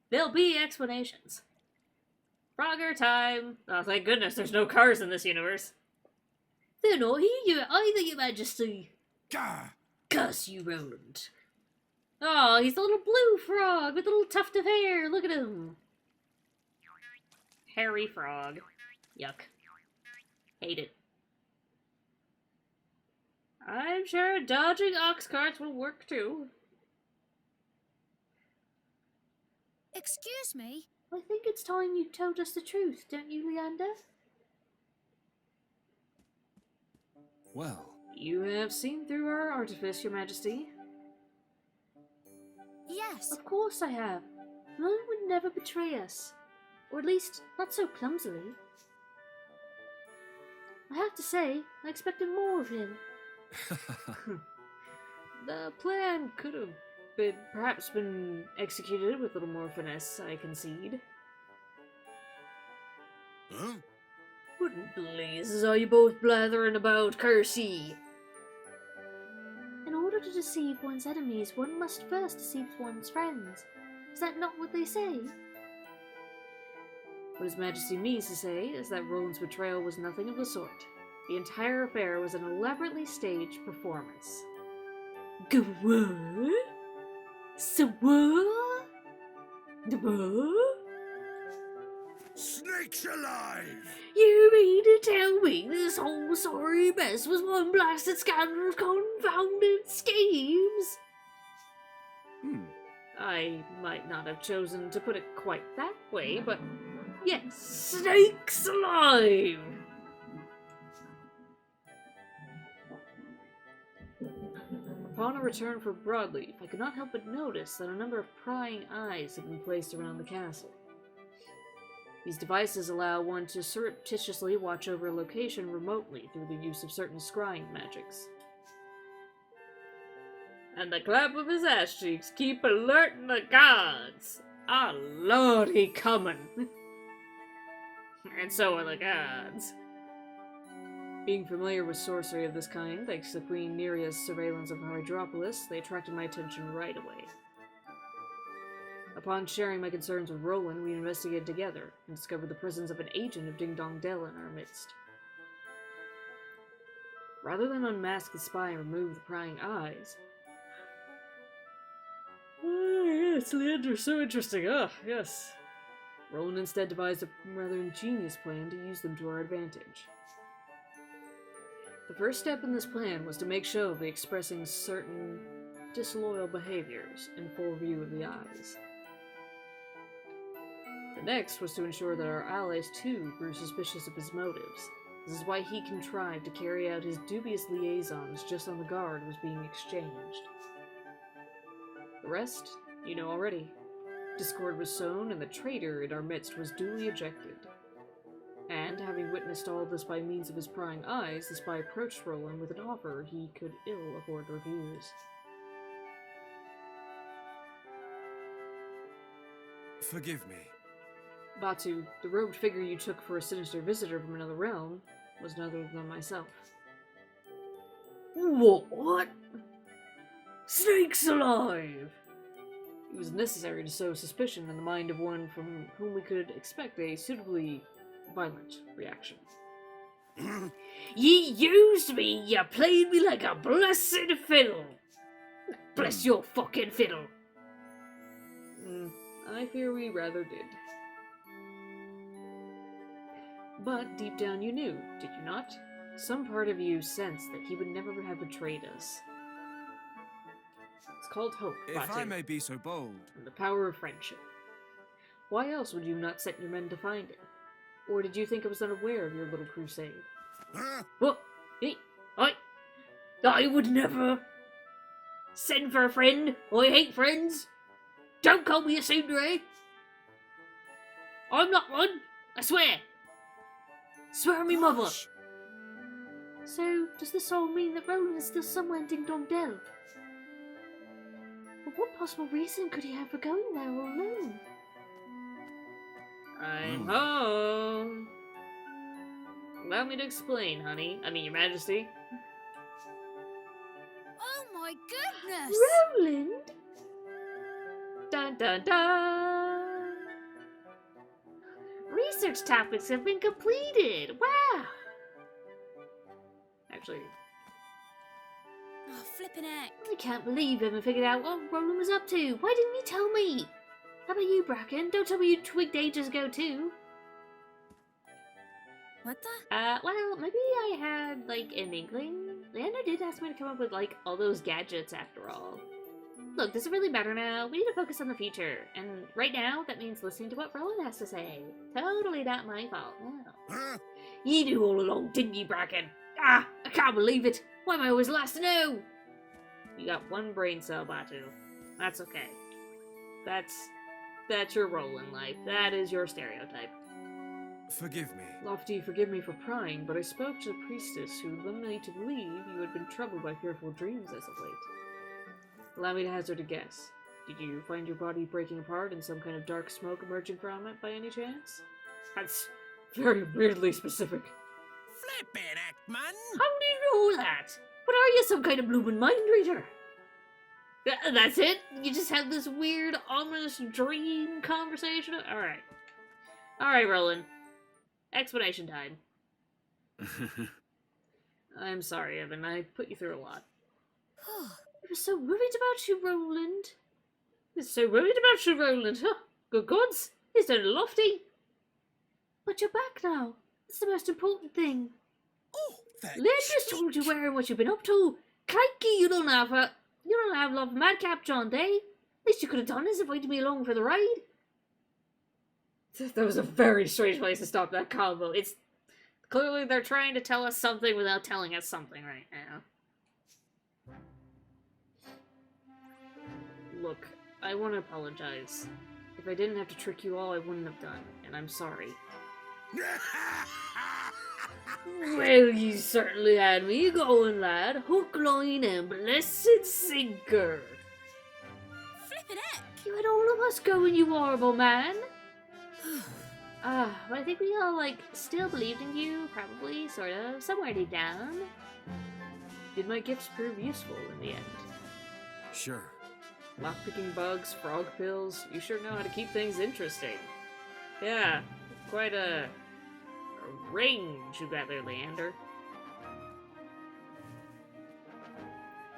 There'll be explanations. Frogger time. Oh, thank goodness there's no cars in this universe. They're not here either, your majesty. Gah! Curse you, Roland. Oh, he's the little blue frog with a little tuft of hair. Look at him. Hairy frog. Yuck. Hate it. I'm sure dodging ox carts will work too. Excuse me? I think it's time you told us the truth, don't you, Leander? Well, You have seen through our artifice, your majesty. Yes. Of course I have. Roland would never betray us. Or at least, not so clumsily. I have to say, I expected more of him. The plan could have perhaps been executed with a little more finesse, I concede. Huh? What in blazes are you both blathering about, Kersey? In order to deceive one's enemies, one must first deceive one's friends. Is that not what they say? What His Majesty means to say is that Roland's betrayal was nothing of the sort. The entire affair was an elaborately staged performance. Go what? So what? The what? Snakes alive! You mean to tell me this whole sorry mess was one blasted scandal of confounded schemes? I might not have chosen to put it quite that way, but yes, snakes alive! Upon a return for Broadleaf, I could not help but notice that a number of prying eyes had been placed around the castle. These devices allow one to surreptitiously watch over a location remotely through the use of certain scrying magics. And the clap of his ass cheeks keep alerting the gods! Ah, lordy coming! And so are the gods. Being familiar with sorcery of this kind, thanks to Queen Neria's surveillance of Hydropolis, they attracted my attention right away. Upon sharing my concerns with Roland, we investigated together and discovered the presence of an agent of Ding Dong Dell in our midst. Rather than unmask the spy and remove the prying eyes... yes, Leander's so interesting. Yes. Roland instead devised a rather ingenious plan to use them to our advantage. The first step in this plan was to make show of expressing certain disloyal behaviors in full view of the eyes. The next was to ensure that our allies too grew suspicious of his motives. This is why he contrived to carry out his dubious liaisons just on the guard was being exchanged. The rest, you know already. Discord was sown and the traitor in our midst was duly ejected. And, having witnessed all this by means of his prying eyes, the spy approached Roland with an offer he could ill afford to refuse. Forgive me. Batu, the robed figure you took for a sinister visitor from another realm, was none other than myself. What? Snakes alive! It was necessary to sow suspicion in the mind of one from whom we could expect a suitably violent reaction. Ye used me, you played me like a blessed fiddle! Bless your fucking fiddle! I fear we rather did. But deep down you knew, did you not? Some part of you sensed that he would never have betrayed us. It's called hope, If Batu, I may be so bold. and the power of friendship. Why else would you not set your men to find him? Or did you think I was unaware of your little crusade? What? Hey, I would never send for a friend. I hate friends. Don't call me a tsundere. I'm not one. I swear. Swear on me mother. So, does this all mean that Roland is still somewhere in Ding Dong Dell? But what possible reason could he have for going there all alone? I'm home. Allow me to explain, honey. I mean, Your Majesty. Oh my goodness! Roland? Dun dun dun! Research topics have been completed! Wow! Actually, Oh, flippin' heck. I can't believe I haven't figured out what Roland was up to. Why didn't you tell me? How about you, Bracken? Don't tell me you twigged ages ago, too. What the? Well, maybe I had, like, an inkling. Leander did ask me to come up with, like, all those gadgets after all. Look, does it really matter now? We need to focus on the future. And right now, that means listening to what Roland has to say. Totally not my fault, no. You knew all along, didn't you, Bracken? Ah, I can't believe it. Why am I always last to know? You got one brain cell, Batu. That's okay. That's your role in life. That is your stereotype. Forgive me. Lofty, forgive me for prying, but I spoke to the priestess who led me to believe you had been troubled by fearful dreams as of late. Allow me to hazard a guess. Did you find your body breaking apart and some kind of dark smoke emerging from it by any chance? That's very weirdly specific. Flippin' heck, man! How do you know that? What are you, some kind of bloomin' mind reader? That's it? You just had this weird, ominous dream conversation? Alright. Alright, Roland. Explanation time. I'm sorry, Evan. I put you through a lot. I was so worried about you, Roland. I was so worried about you, Roland. Huh? Good gods. He's done Lofty. But you're back now. That's the most important thing. Oh, that Leander's told you where and what you've been up to. Crikey, you don't have love madcap John Day. Least you could have done is invited me along for the ride. That was a very strange place to stop that combo. It's clearly they're trying to tell us something without telling us something right now. Look, I want to apologize. If I didn't have to trick you all, I wouldn't have done, and I'm sorry. Well, you certainly had me going, lad. Hook, line, and blessed sinker. Flippin' heck. You had all of us going, you horrible man. But I think we all, still believed in you, probably, sort of, somewhere deep down. Did my gifts prove useful in the end? Sure. Lockpicking bugs, frog pills, you sure know how to keep things interesting. Yeah, quite a range you got there, Leander.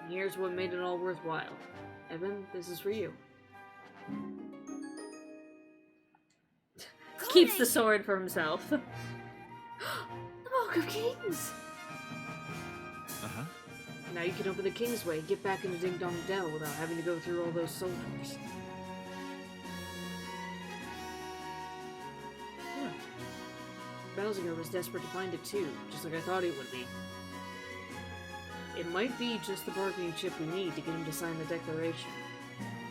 And here's what made it all worthwhile. Evan, this is for you. Keeps the sword for himself. The Mark of Kings! Uh-huh. Now you can open the Kingsway and get back into Ding Dong Dell without having to go through all those soldiers. Yeah. Bowsinger was desperate to find it too, just like I thought he would be. It might be just the bargaining chip we need to get him to sign the declaration.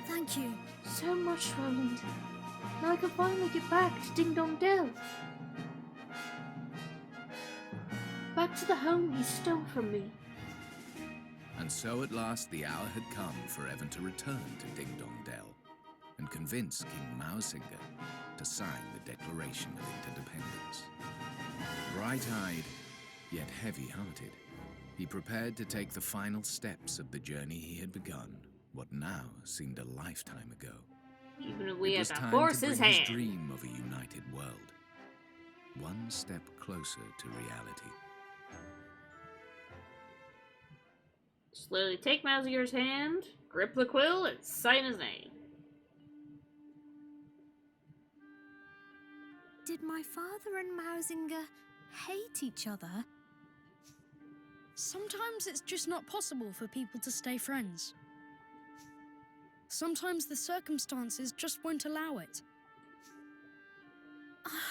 Thank you. So much, Roland. Now I can finally get back to Ding Dong Dell. back to the home he stole from me. And so at last the hour had come for Evan to return to Ding Dong Dell and convince King Mausinger to sign the Declaration of Interdependence. Bright-eyed, yet heavy-hearted, he prepared to take the final steps of the journey he had begun, what now seemed a lifetime ago. Even if we It had was to time force to his bring hand. his dream of a united world one step closer to reality. Slowly take Mausinger's hand, grip the quill, and sign his name. Did my father and Mausinger hate each other? Sometimes it's just not possible for people to stay friends. Sometimes the circumstances just won't allow it.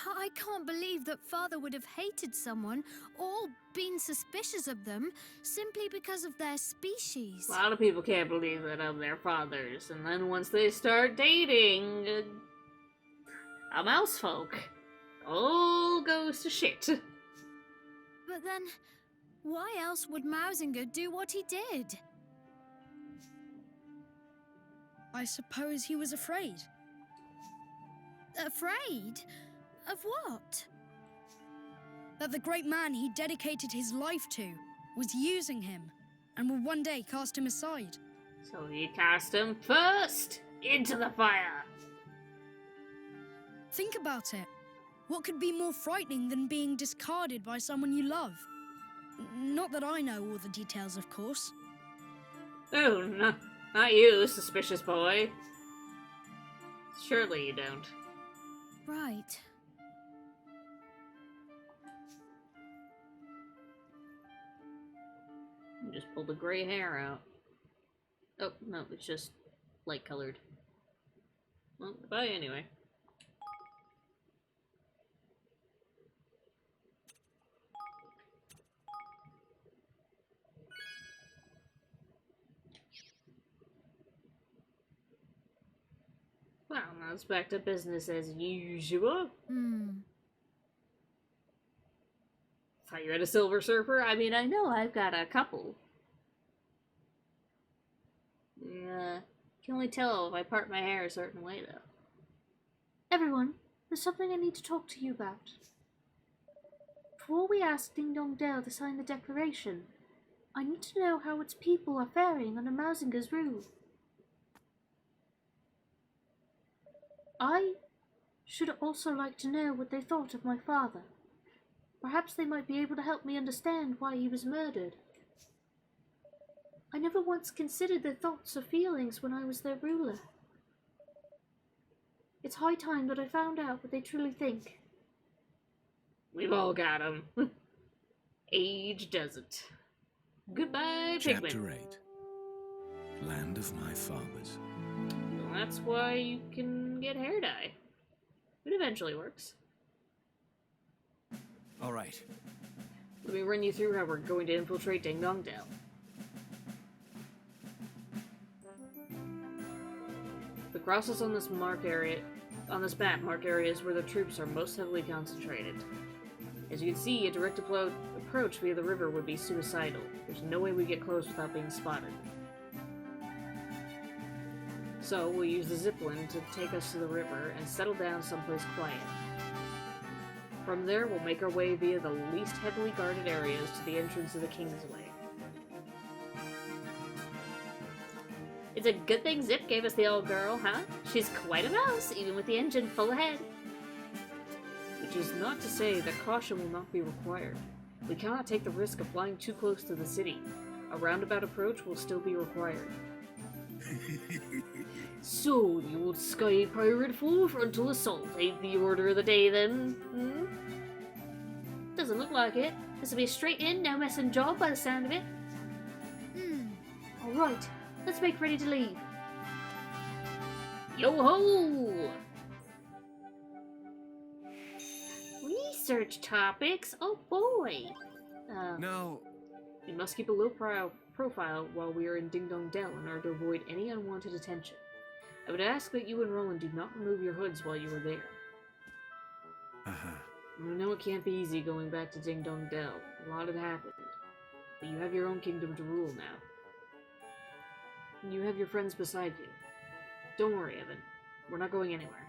I can't believe that father would have hated someone or been suspicious of them simply because of their species. A lot of people can't believe it of their fathers, and then once they start dating a mouse folk, all goes to shit. But then, why else would Mausinger do what he did? I suppose he was afraid. Afraid? Of what? That the great man he dedicated his life to was using him and would one day cast him aside. So he cast him first into the fire. Think about it. What could be more frightening than being discarded by someone you love? Not that I know all the details, of course. Oh, no, not you, suspicious boy. Surely you don't. Right. You just pulled the gray hair out. Oh, no, it's just light colored. Well, goodbye anyway. Well, now it's back to business as usual. Thought you had a silver surfer? I mean, I know I've got a couple. Can only tell if I part my hair a certain way, though. Everyone, there's something I need to talk to you about. Before we ask Ding Dong Dell to sign the declaration, I need to know how its people are faring under Mausinger's rule. I should also like to know what they thought of my father. Perhaps they might be able to help me understand why he was murdered. I never once considered their thoughts or feelings when I was their ruler. It's high time that I found out what they truly think. We've all got 'em. Age doesn't. Goodbye, Pigman. Chapter 8. Land of My Fathers. Well, that's why you can get hair dye. It eventually works. All right. Let me run you through how we're going to infiltrate Ding Dong Dell. The crosses on this map mark areas where the troops are most heavily concentrated. As you can see, a direct approach via the river would be suicidal. There's no way we get close without being spotted. So we'll use the zipline to take us to the river and settle down someplace quiet. From there, we'll make our way via the least heavily guarded areas to the entrance of the King's Way. It's a good thing Zip gave us the old girl, huh? She's quite a mouse, even with the engine full ahead. Which is not to say that caution will not be required. We cannot take the risk of flying too close to the city. A roundabout approach will still be required. So, the old sky pirate full frontal assault ain't the order of the day then, Doesn't look like it. This'll be a straight in, no messing job by the sound of it. Alright, let's make ready to leave. Yo-ho! Research topics? Oh boy! No. We must keep a low profile while we are in Ding Dong Dell in order to avoid any unwanted attention. I would ask that you and Roland do not remove your hoods while you are there. I know it can't be easy going back to Ding Dong Dell. A lot had happened. But you have your own kingdom to rule now. And you have your friends beside you. Don't worry, Evan. We're not going anywhere.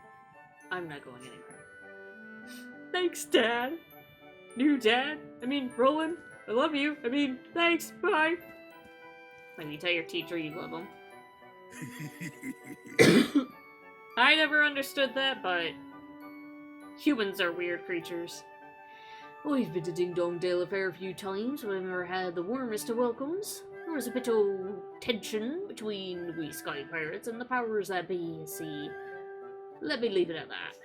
I'm not going anywhere. Thanks, Dad! New Dad? I mean, Roland? I love you. I mean, thanks. Bye! Like, you tell your teacher you love him. I never understood that, but humans are weird creatures. We've been to Ding Dong Dale a fair few times. We've never had the warmest of welcomes. There was a bit of tension between we sky pirates and the powers that be, you see. Let me leave it at that.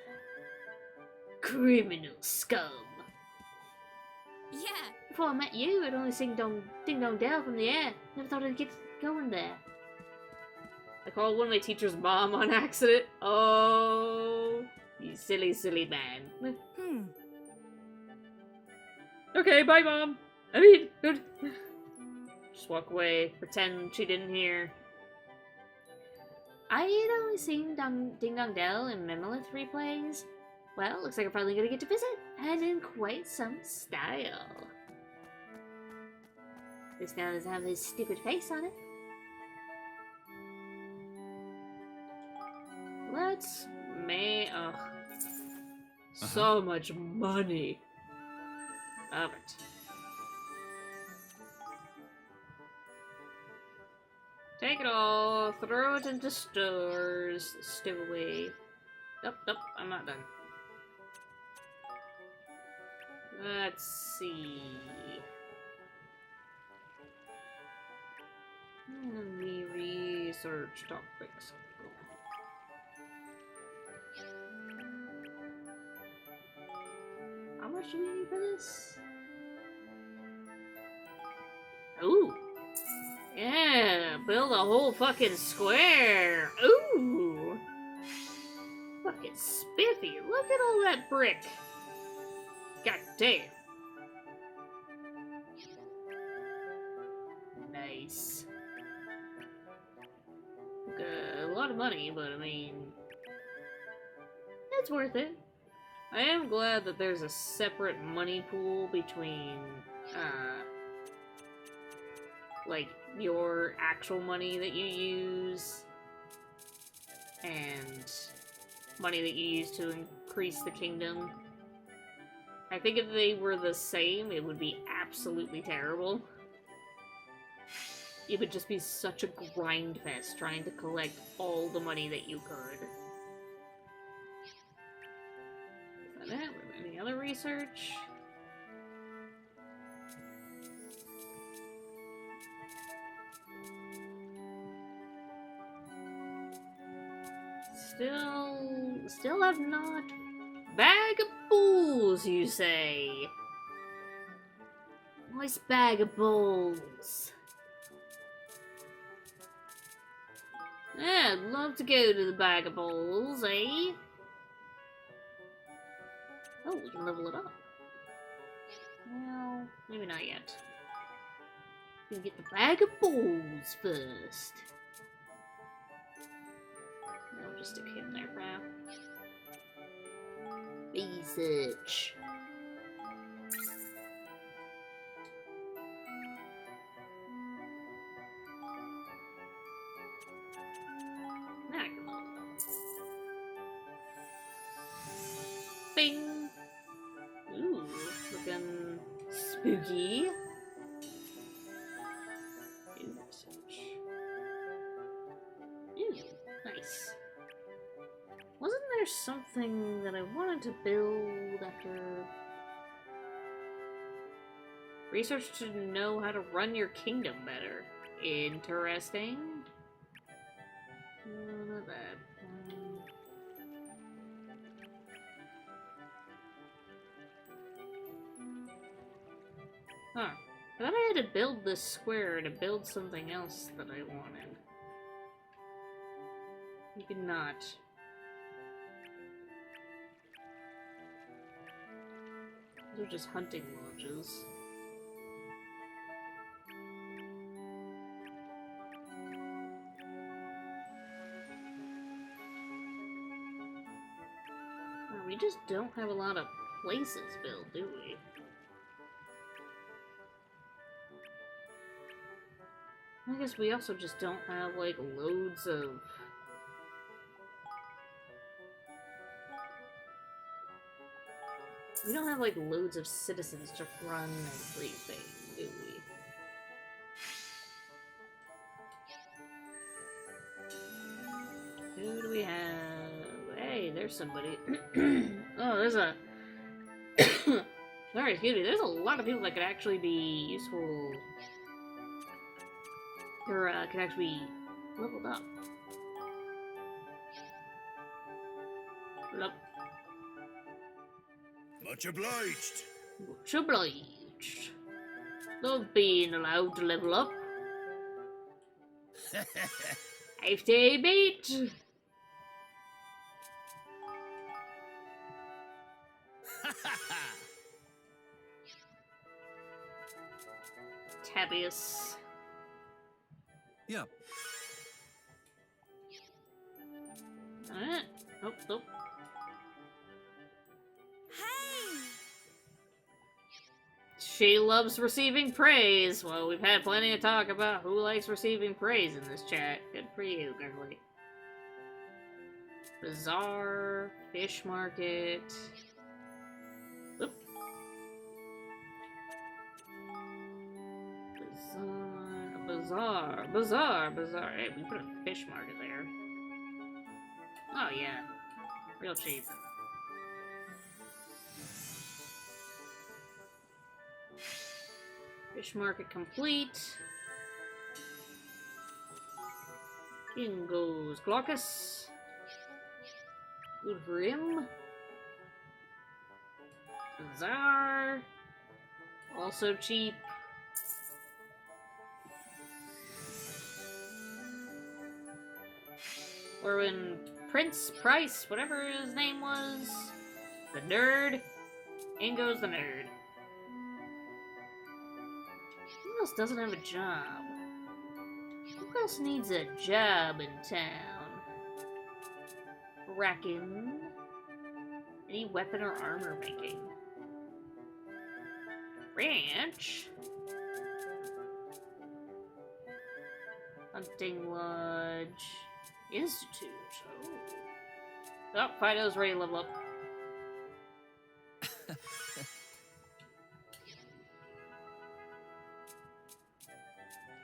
Criminal scum. Yeah. Before I met you, I'd only seen Ding Dong Dale from the air. Never thought I'd get going there. I called one of my teacher's mom on accident. Oh, you silly, silly man. Okay, bye, Mom. I mean, good. Just walk away. Pretend she didn't hear. I had only seen Ding Dong Dell in Mimolith replays. Well, looks like I'm finally gonna get to visit, and in quite some style. This now doesn't have his stupid face on it. Let's make so much money. Love it. Take it all, throw it into stores, stew away. Nope, I'm not done. Let's see. Let me research topics. How much do we need for this? Ooh. Yeah, build a whole fucking square. Ooh. Fucking spiffy. Look at all that brick. God damn. Nice. A lot of money, but I mean, it's worth it. I am glad that there's a separate money pool between, like, your actual money that you use and money that you use to increase the kingdom. I think if they were the same, it would be absolutely terrible. It would just be such a grind fest trying to collect all the money that you could. Is that it? Any other research? Still have not. Bag of bulls, you say? Nice bag of bulls. Yeah, I'd love to go to the bag of bulls, eh? Oh, we can level it up. Well, maybe not yet. We can get the bag of bulls first. I'll just stick him there for now. Research. Bing! Ooh, looking spooky. Research. Ooh, nice. Wasn't there something that I wanted to build after... Research to know how to run your kingdom better. Interesting. Not bad. Huh. I thought I had to build this square to build something else that I wanted. You could not. Those are just hunting lodges. Oh, we just don't have a lot of places built, do we? I guess we also just don't have, like, loads of... We don't have, like, loads of citizens to run everything, do we? Who do we have? Hey, there's somebody. Oh, there's a... Sorry, excuse me. There's a lot of people that could actually be useful. Or, could actually be leveled up. Nope. Much obliged. Much obliged. Love being allowed to level up. 50 beat. Tabius. Yep. Alright. Nope, nope. She loves receiving praise. Well, we've had plenty of talk about who likes receiving praise in this chat. Good for you, girly. Bazaar, fish market. Oop. Bazaar. Hey, we put a fish market there. Oh yeah, real cheap. Fish market complete. In goes Glaucus. Good for him. Bazaar. Also cheap. Or when Prince Price, whatever his name was. The nerd. In goes the nerd. Who else doesn't have a job? Who else needs a job in town? Bracken. Any weapon or armor making? Ranch. Hunting lodge. Institute. Oh, Fido's ready to level up.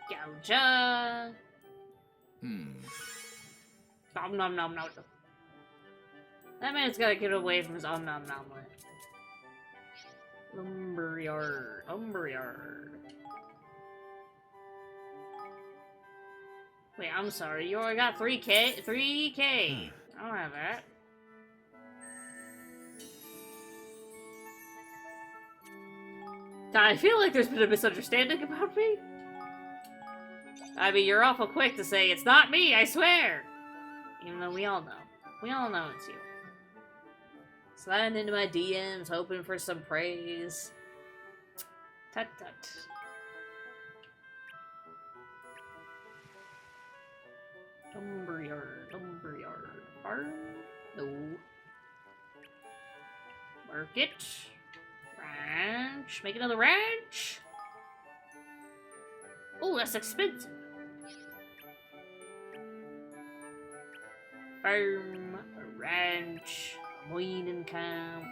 Gouja. Nom nom nom nom. That man's gotta get away from his nom nom. Lumberyard. Wait, I'm sorry. You already got 3K? 3K. I don't have that. I feel like there's been a misunderstanding about me. I mean, you're awful quick to say, it's not me, I swear! Even though we all know. We all know it's you. Sliding into my DMs, hoping for some praise. Tut tut. Lumberyard. Farm? No. Market. Ranch. Make another ranch? Oh, that's expensive. Farm, a ranch, a mining camp.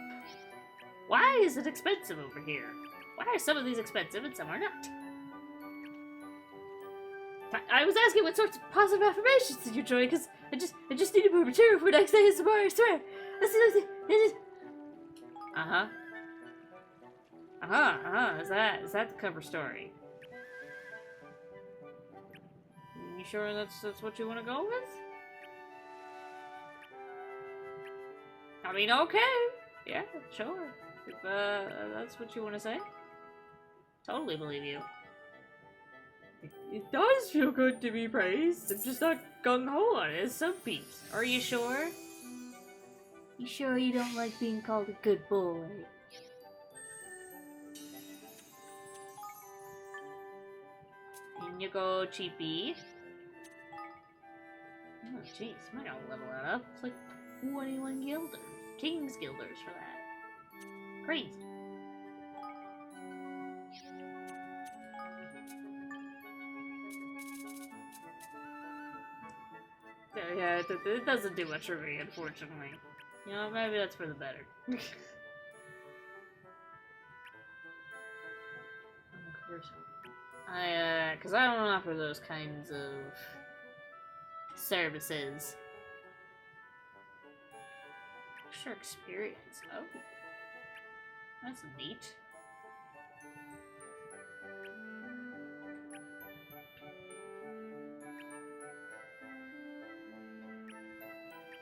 Why is it expensive over here? Why are some of these expensive and some are not? I was asking what sorts of positive affirmations did you enjoy, because I just needed more material for next day ASMR, I swear. Is that the cover story? You sure that's what you want to go with? I mean, okay. Yeah, sure. If that's what you want to say. Totally believe you. It does feel good to be praised. I'm just not gung-ho on it as some peeps. Are you sure? You sure you don't like being called a good boy? In you go, cheapie. Oh, jeez, I don't level that up. It's like 21 guilders. King's guilders for that. Crazy. Yeah, it doesn't do much for me, unfortunately. You know, maybe that's for the better. Because I don't offer those kinds of services. Extra experience. Oh. That's neat.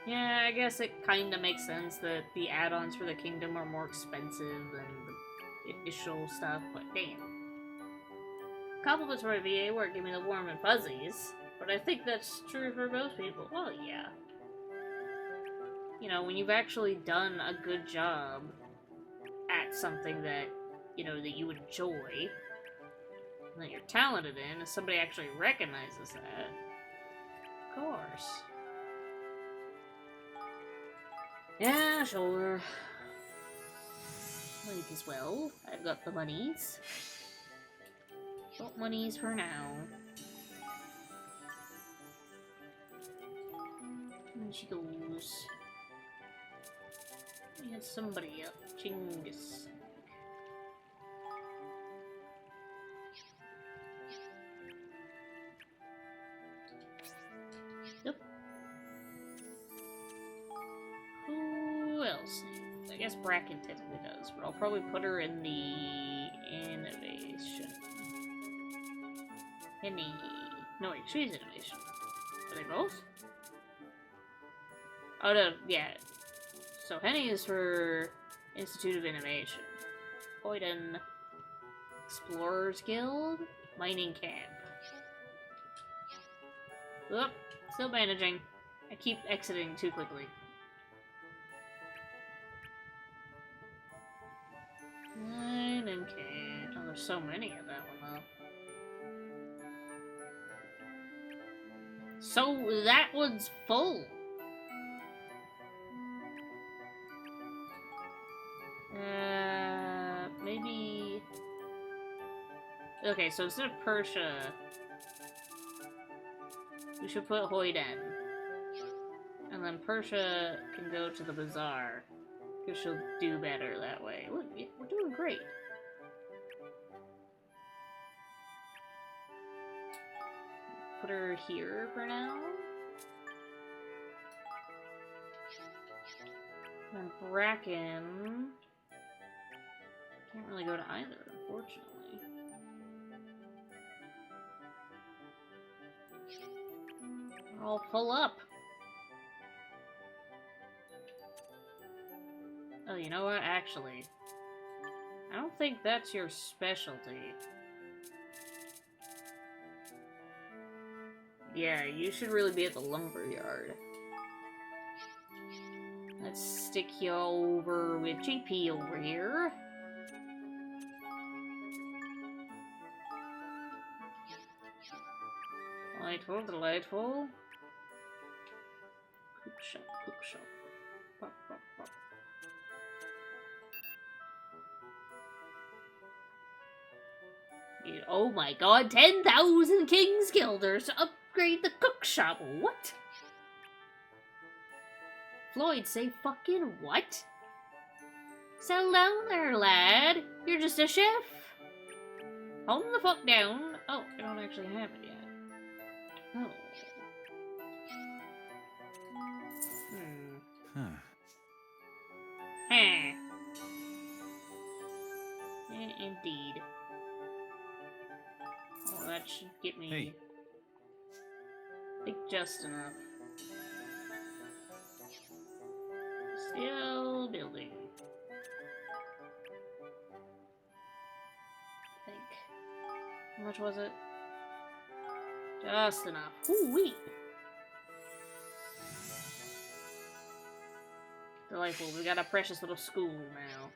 Yeah, I guess it kinda makes sense that the add-ons for the kingdom are more expensive than the initial stuff, but damn. Compliments for VA work give me the warm and fuzzies, but I think that's true for most people. Well, yeah. You know, when you've actually done a good job at something that, you know, that you enjoy, and that you're talented in, and somebody actually recognizes that, of course. Yeah, sure. Might as well. I've got the monies. Got monies for now. And she goes. We had somebody up. Chingus. Yep. Who else? I guess Bracken technically does, but I'll probably put her in the innovation. No wait, she's innovation. Are they both? Oh no, yeah. So Henny is for Institute of Innovation. Hoyden, Explorers Guild, Mining Camp. Oop, still managing. I keep exiting too quickly. Mining Camp. Oh, there's so many of that one though. So that one's full. Maybe... Okay, so instead of Persia, we should put Hoyden. And then Persia can go to the bazaar, because she'll do better that way. Look, we're doing great. Put her here for now. And Bracken can't really go to either, unfortunately. We're all full up. Oh, you know what? Actually, I don't think that's your specialty. Yeah, you should really be at the lumberyard. Let's stick you over with JP over here. Delightful, delightful. Cook shop, cook shop. Pop, pop, pop. Oh my god, 10,000 King's Guilders to upgrade the cook shop. What? Floyd, say fucking what? Settle down there, lad. You're just a chef. Hold the fuck down. Oh, I don't actually have it yet. Oh. Huh. Indeed. Oh, that should get me... Hey. I think just enough. Still building. I think. How much was it? Just enough. Ooh, wait. Delightful. We got a precious little school now.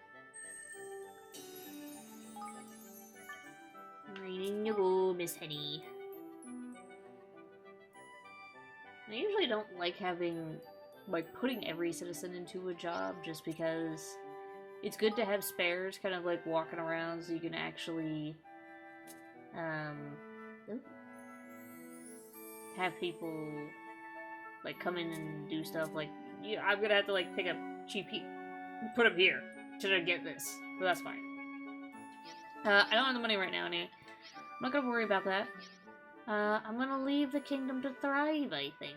Mining you go, Miss Henny. I usually don't like having, like, putting every citizen into a job just because It's good to have spares kind of like walking around so you can actually have people like come in and do stuff like I'm gonna have to like pick up cheap put them here to get this, but that's fine. I don't have the money right now, anyway. I'm not gonna worry about that. I'm gonna leave the kingdom to thrive, I think.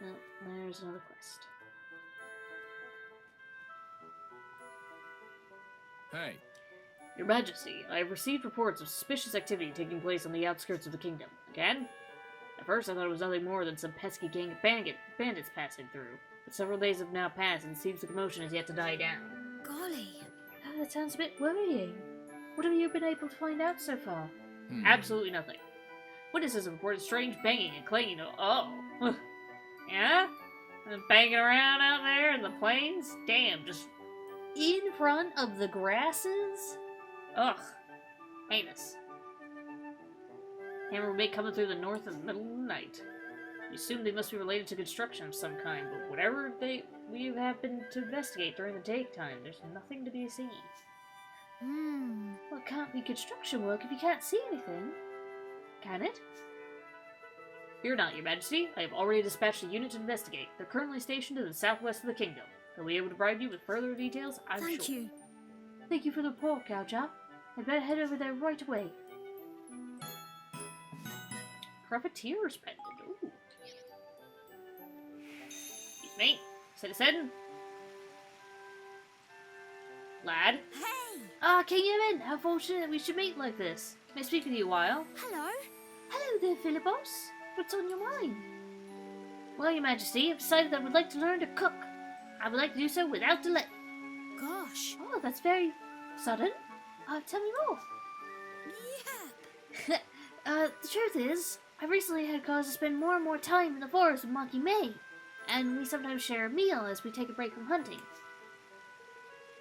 Oh, there's another quest. Hey. Your Majesty, I have received reports of suspicious activity taking place on the outskirts of the kingdom. Again? At first I thought it was nothing more than some pesky gang of bandits passing through, but several days have now passed and it seems the commotion is yet to die down. Golly. Oh, that sounds a bit worrying. What have you been able to find out so far? Absolutely nothing. Witnesses have reported strange banging and clanging. Oh. Yeah? Banging around out there in the plains? Damn, just in front of the grasses? Ugh. Heinous. Hammer may coming through the north in the middle of the night. We assume they must be related to construction of some kind, but whatever we have happened to investigate during the daytime, there's nothing to be seen. Well, it can't be construction work if you can't see anything. Can it? Fear not, Your Majesty. I have already dispatched a unit to investigate. They're currently stationed to the southwest of the kingdom. They'll be able to provide you with further details, I'm sure. Thank you. Thank you for the report, Gouja. I'd better head over there right away. Profiteer's pendant. Ooh. Excuse me. Citizen? Lad? Hey! King Emin, how fortunate that we should meet like this. May I speak with you a while? Hello? Hello there, Philibos. What's on your mind? Well, Your Majesty, I've decided that I would like to learn to cook. I would like to do so without delay. Gosh. Oh, that's very sudden. Tell me more. Yeah. The truth is, I recently had cause to spend more and more time in the forest with Monkey May, and we sometimes share a meal as we take a break from hunting.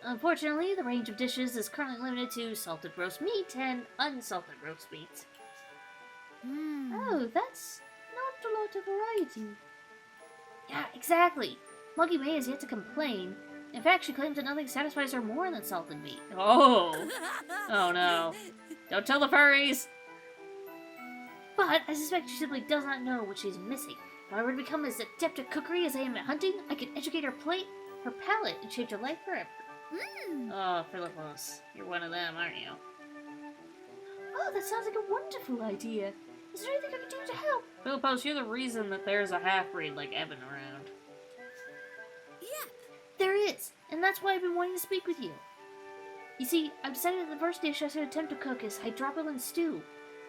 Unfortunately, the range of dishes is currently limited to salted roast meat and unsalted roast meat. Oh, that's not a lot of variety. Yeah, exactly. Monkey May has yet to complain. In fact, she claims that nothing satisfies her more than salted meat. Oh! Oh no. Don't tell the furries! But I suspect she simply does not know what she's missing. If I were to become as adept at cookery as I am at hunting, I could educate her palate, and change her life forever. Oh, Philippos, you're one of them, aren't you? Oh, that sounds like a wonderful idea. Is there anything I can do to help? Philippos, you're the reason that there's a half-breed like Evan around. Yeah. There is, and that's why I've been wanting to speak with you. You see, I've decided that the first dish I should attempt to cook is hydropolan stew.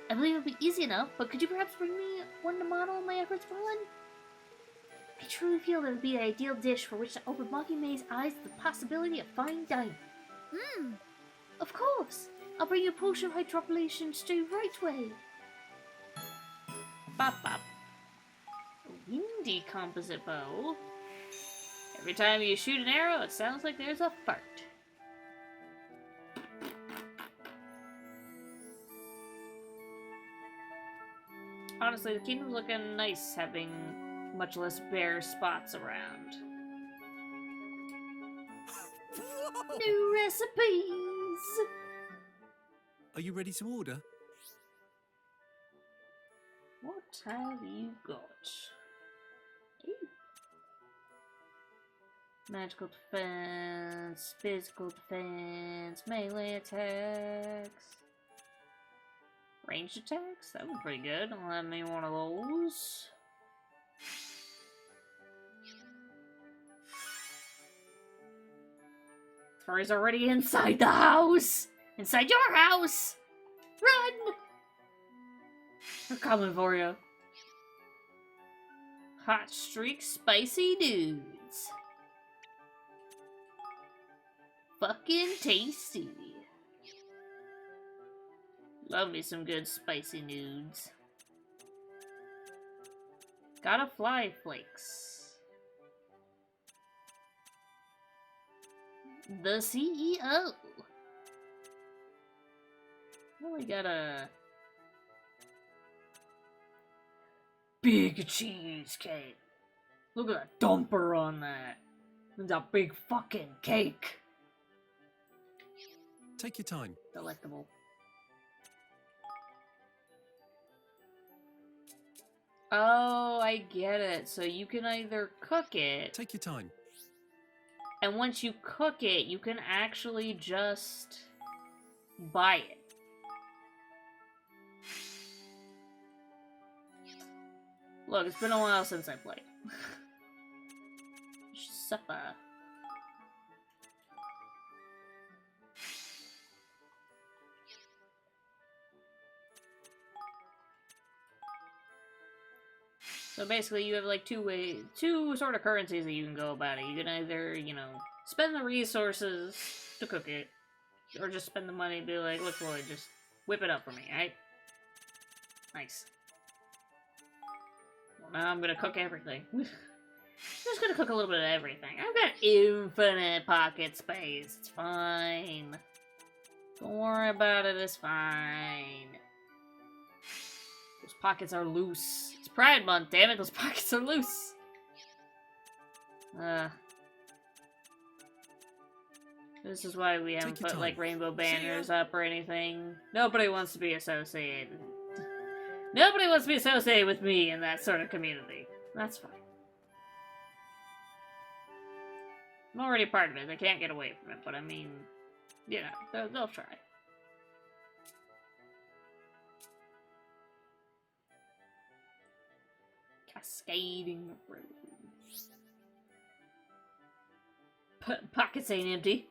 I believe it'll be easy enough, but could you perhaps bring me one to model my efforts for one? I truly feel that it would be an ideal dish for which to open Monkey May's eyes to the possibility of fine dining. Of course! I'll bring you a potion of hydropolation stew right away. Bop bop. A windy composite bow. Every time you shoot an arrow, it sounds like there's a fart. Honestly, the kingdom's looking nice, having much less bare spots around. Whoa! New recipes! Are you ready to order? What have you got? Ooh. Magical defense, physical defense, melee attacks. Ranged attacks? That would be pretty good. I'll have me one of those. Furry's already inside the house! Inside your house! Run! We're coming for you. Hot streak spicy dudes. Fucking tasty. Love me some good spicy nudes. Gotta fly flakes. The CEO. Well, we got a big cheesecake. Look at that dumper on that. It's a big fucking cake. Take your time. Delectable. Oh, I get it. So you can either cook it, Take your time. and once you cook it, you can actually just buy it. Look, it's been a while since I played. Supper. So basically, you have like two sort of currencies that you can go about it. You can either, you know, spend the resources to cook it, or just spend the money and be like, look, Lloyd, just whip it up for me, alright? Nice. Well, now I'm gonna cook everything. I'm just gonna cook a little bit of everything. I've got infinite pocket space. It's fine. Don't worry about it, it's fine. Those pockets are loose. It's Pride Month, damn it, those pockets are loose. This is why we haven't put, like, rainbow banners up or anything. Nobody wants to be associated. Nobody wants to be associated with me in that sort of community. That's fine. I'm already part of it. They can't get away from it, but I mean, you know, they'll try. Cascading rose. Pockets ain't empty.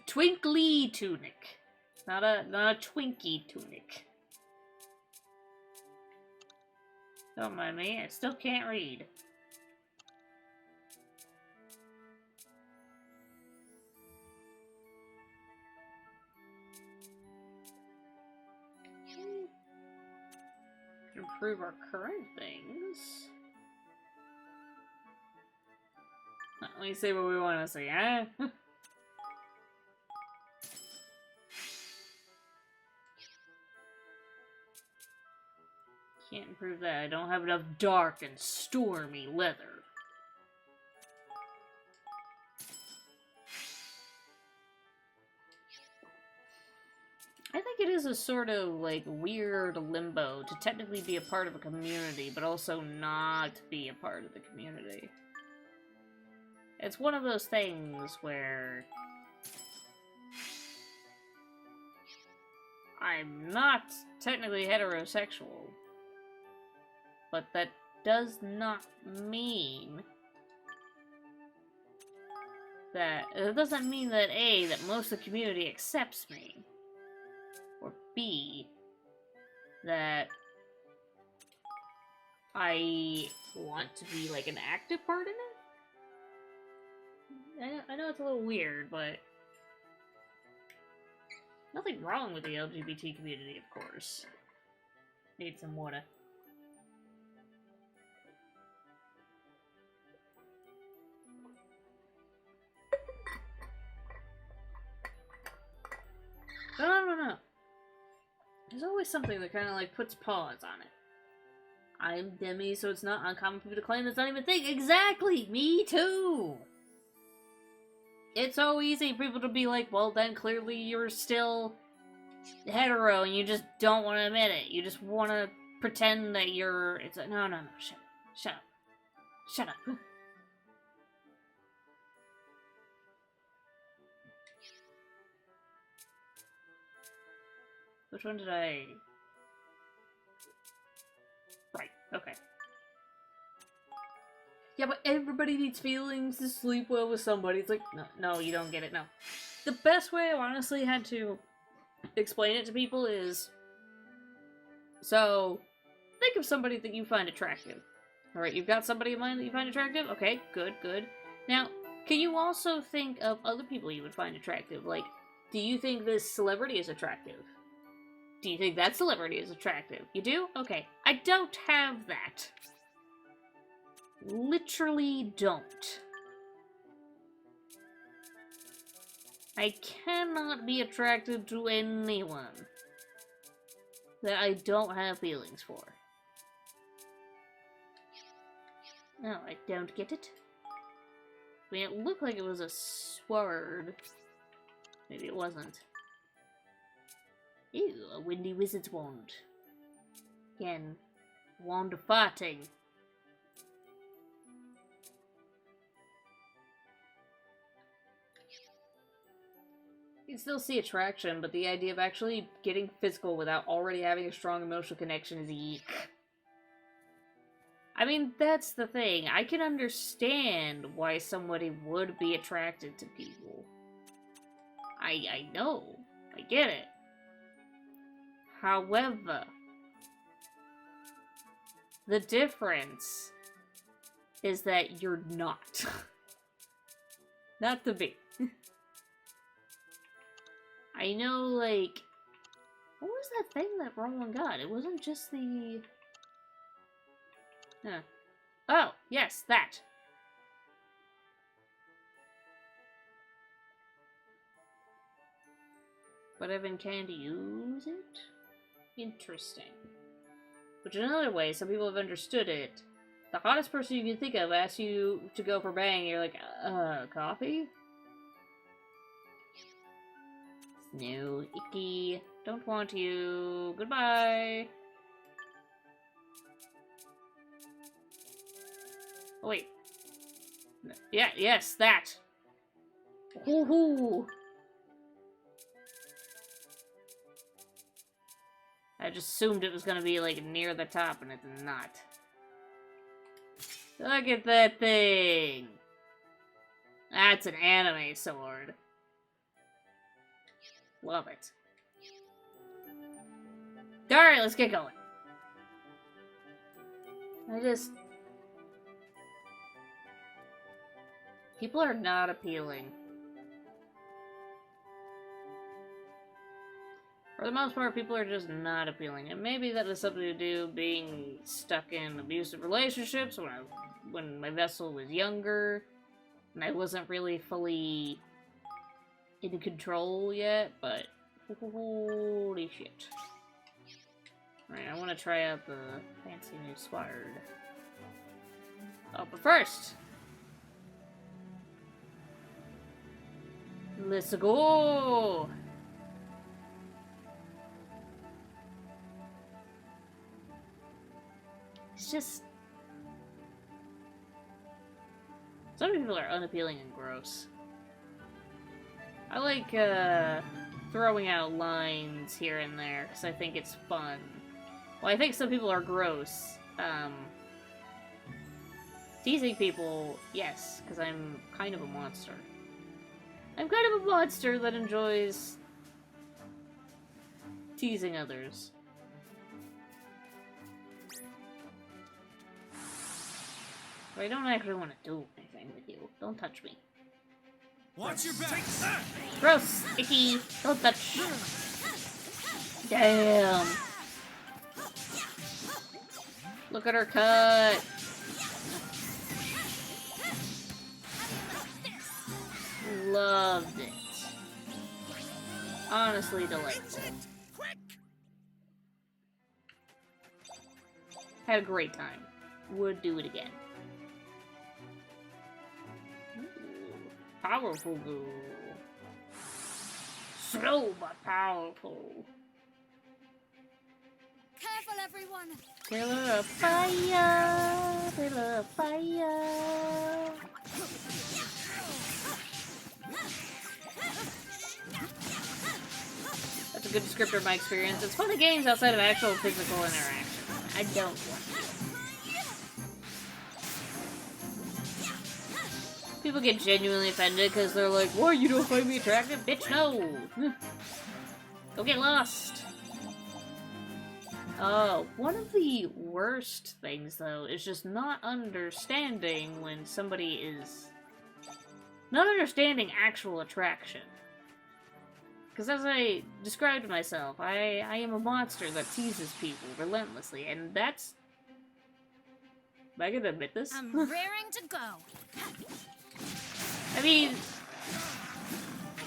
Twinkly tunic. Not a Twinkie tunic. Don't mind me, I still can't read. Improve our current things. Let me see what we want to see, huh? Can't improve that. I don't have enough dark and stormy leather. I think it is a sort of, like, weird limbo to technically be a part of a community, but also not be a part of the community. It's one of those things where I'm not technically heterosexual, but that does not mean that... It doesn't mean that A, that most of the community accepts me, or B, that I want to be, like, an active part in it? I know it's a little weird, but nothing wrong with the LGBT community, of course. Need some water. No. There's always something that kind of, like, puts pause on it. I'm Demi, so it's not uncommon for people to claim that's not even a thing. Exactly! Me too! It's so easy for people to be like, well, then clearly you're still hetero and you just don't want to admit it. You just want to pretend that you're... It's like, no, shut up. Shut up. Which one did I... Right, okay. Yeah, but everybody needs feelings to sleep well with somebody. It's like, no, you don't get it, no. The best way I honestly had to explain it to people is... So, think of somebody that you find attractive. Alright, you've got somebody in mind that you find attractive? Okay, good. Now, can you also think of other people you would find attractive? Like, do you think this celebrity is attractive? Do you think that celebrity is attractive? You do? Okay. I don't have that. Literally don't. I cannot be attracted to anyone that I don't have feelings for. No, I don't get it. I mean, it looked like it was a sword. Maybe it wasn't. Ew, a windy wizard's wand. Again, wand of farting. You can still see attraction, but the idea of actually getting physical without already having a strong emotional connection is eek. I mean, that's the thing. I can understand why somebody would be attracted to people. I know. I get it. However, the difference is that you're not. Not to be. I know, like, what was that thing that Roland got? It wasn't just the... Huh. Oh, yes, that. But Evan can't use it? Interesting. Which in another way, some people have understood it. The hottest person you can think of asks you to go for bang, and you're like, coffee? No, icky. Don't want you. Goodbye. Oh, wait. Yeah, yes, that. Woohoo! I just assumed it was gonna be, like, near the top, and it's not. Look at that thing! That's an anime sword. Love it. Alright, let's get going. People are not appealing. For the most part, people are just not appealing. And maybe that has something to do being stuck in abusive relationships when my vessel was younger. And I wasn't really fully in control yet, but holy shit. Alright, I want to try out the fancy new sword. Oh, but first! Let's go! It's just... some people are unappealing and gross. I like, throwing out lines here and there, because I think it's fun. Well, I think some people are gross. Teasing people, yes, because I'm kind of a monster. I'm kind of a monster that enjoys teasing others. But I don't actually want to do anything with you. Don't touch me. Watch your back! Gross! Icky! Don't touch! Damn! Look at her cut! Loved it. Honestly delightful. Had a great time. Would do it again. Ooh, powerful goo. Slow but powerful. Careful, everyone! Pillar of fire! Pillar of fire! That's a good descriptor of my experience. It's fun to games outside of actual physical interaction. I don't want to. People get genuinely offended because they're like, "What, you don't find me attractive? Bitch, no! Go get lost!" One of the worst things, though, is just not understanding when somebody is... not understanding actual attraction. Because as I described myself, I am a monster that teases people relentlessly, and that's... am I gonna admit this? I'm raring to go. I mean...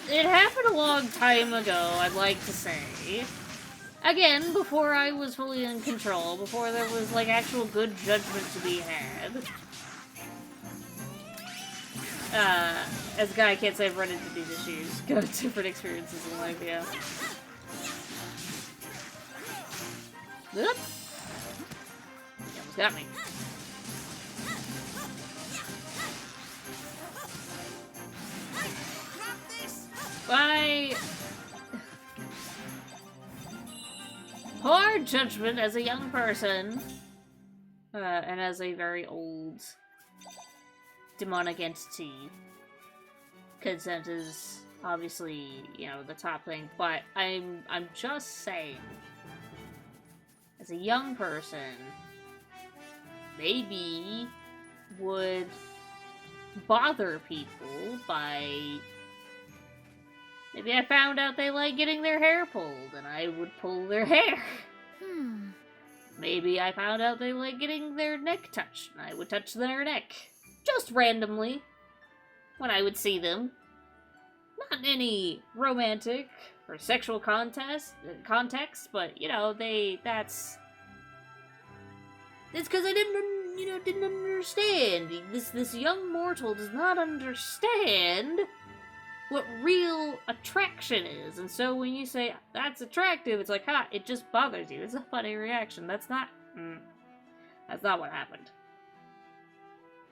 it happened a long time ago, I'd like to say. Again, before I was fully in control, before there was, like, actual good judgment to be had. As a guy, I can't say I've run into these issues. Got different experiences in life, yeah. Oop. He almost got me. My poor judgment as a young person, and as a very old demonic entity. Consent is obviously, you know, the top thing, but I'm just saying, as a young person, maybe would bother people by... Maybe I found out they like getting their hair pulled, and I would pull their hair. Maybe I found out they like getting their neck touched, and I would touch their neck. Just randomly. When I would see them. Not in any romantic or sexual context, but, you know, that's because I didn't understand. This young mortal does not understand what real attraction is. And so when you say, that's attractive, it's like, ha, it just bothers you. It's a funny reaction. That's not what happened.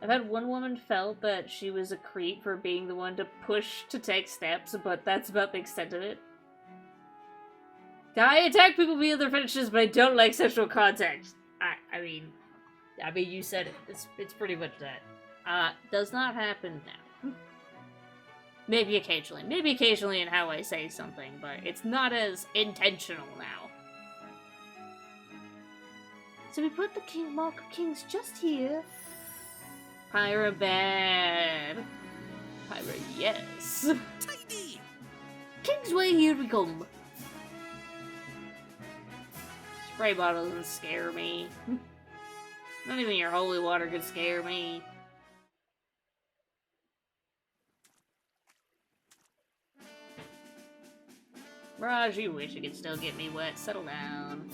I've had one woman felt that she was a creep for being the one to push to take steps, but that's about the extent of it. I attack people via their fetishes, but I don't like sexual contact. I mean, you said it. It's pretty much that. Does not happen now. Maybe occasionally in how I say something, but it's not as intentional now. So we put the Mark of Kings just here. Pyra bad. Pyra, yes. Tidy! Kingsway, here we come. Spray bottle doesn't scare me. Not even your holy water could scare me. Raj, you wish you could still get me wet. Settle down.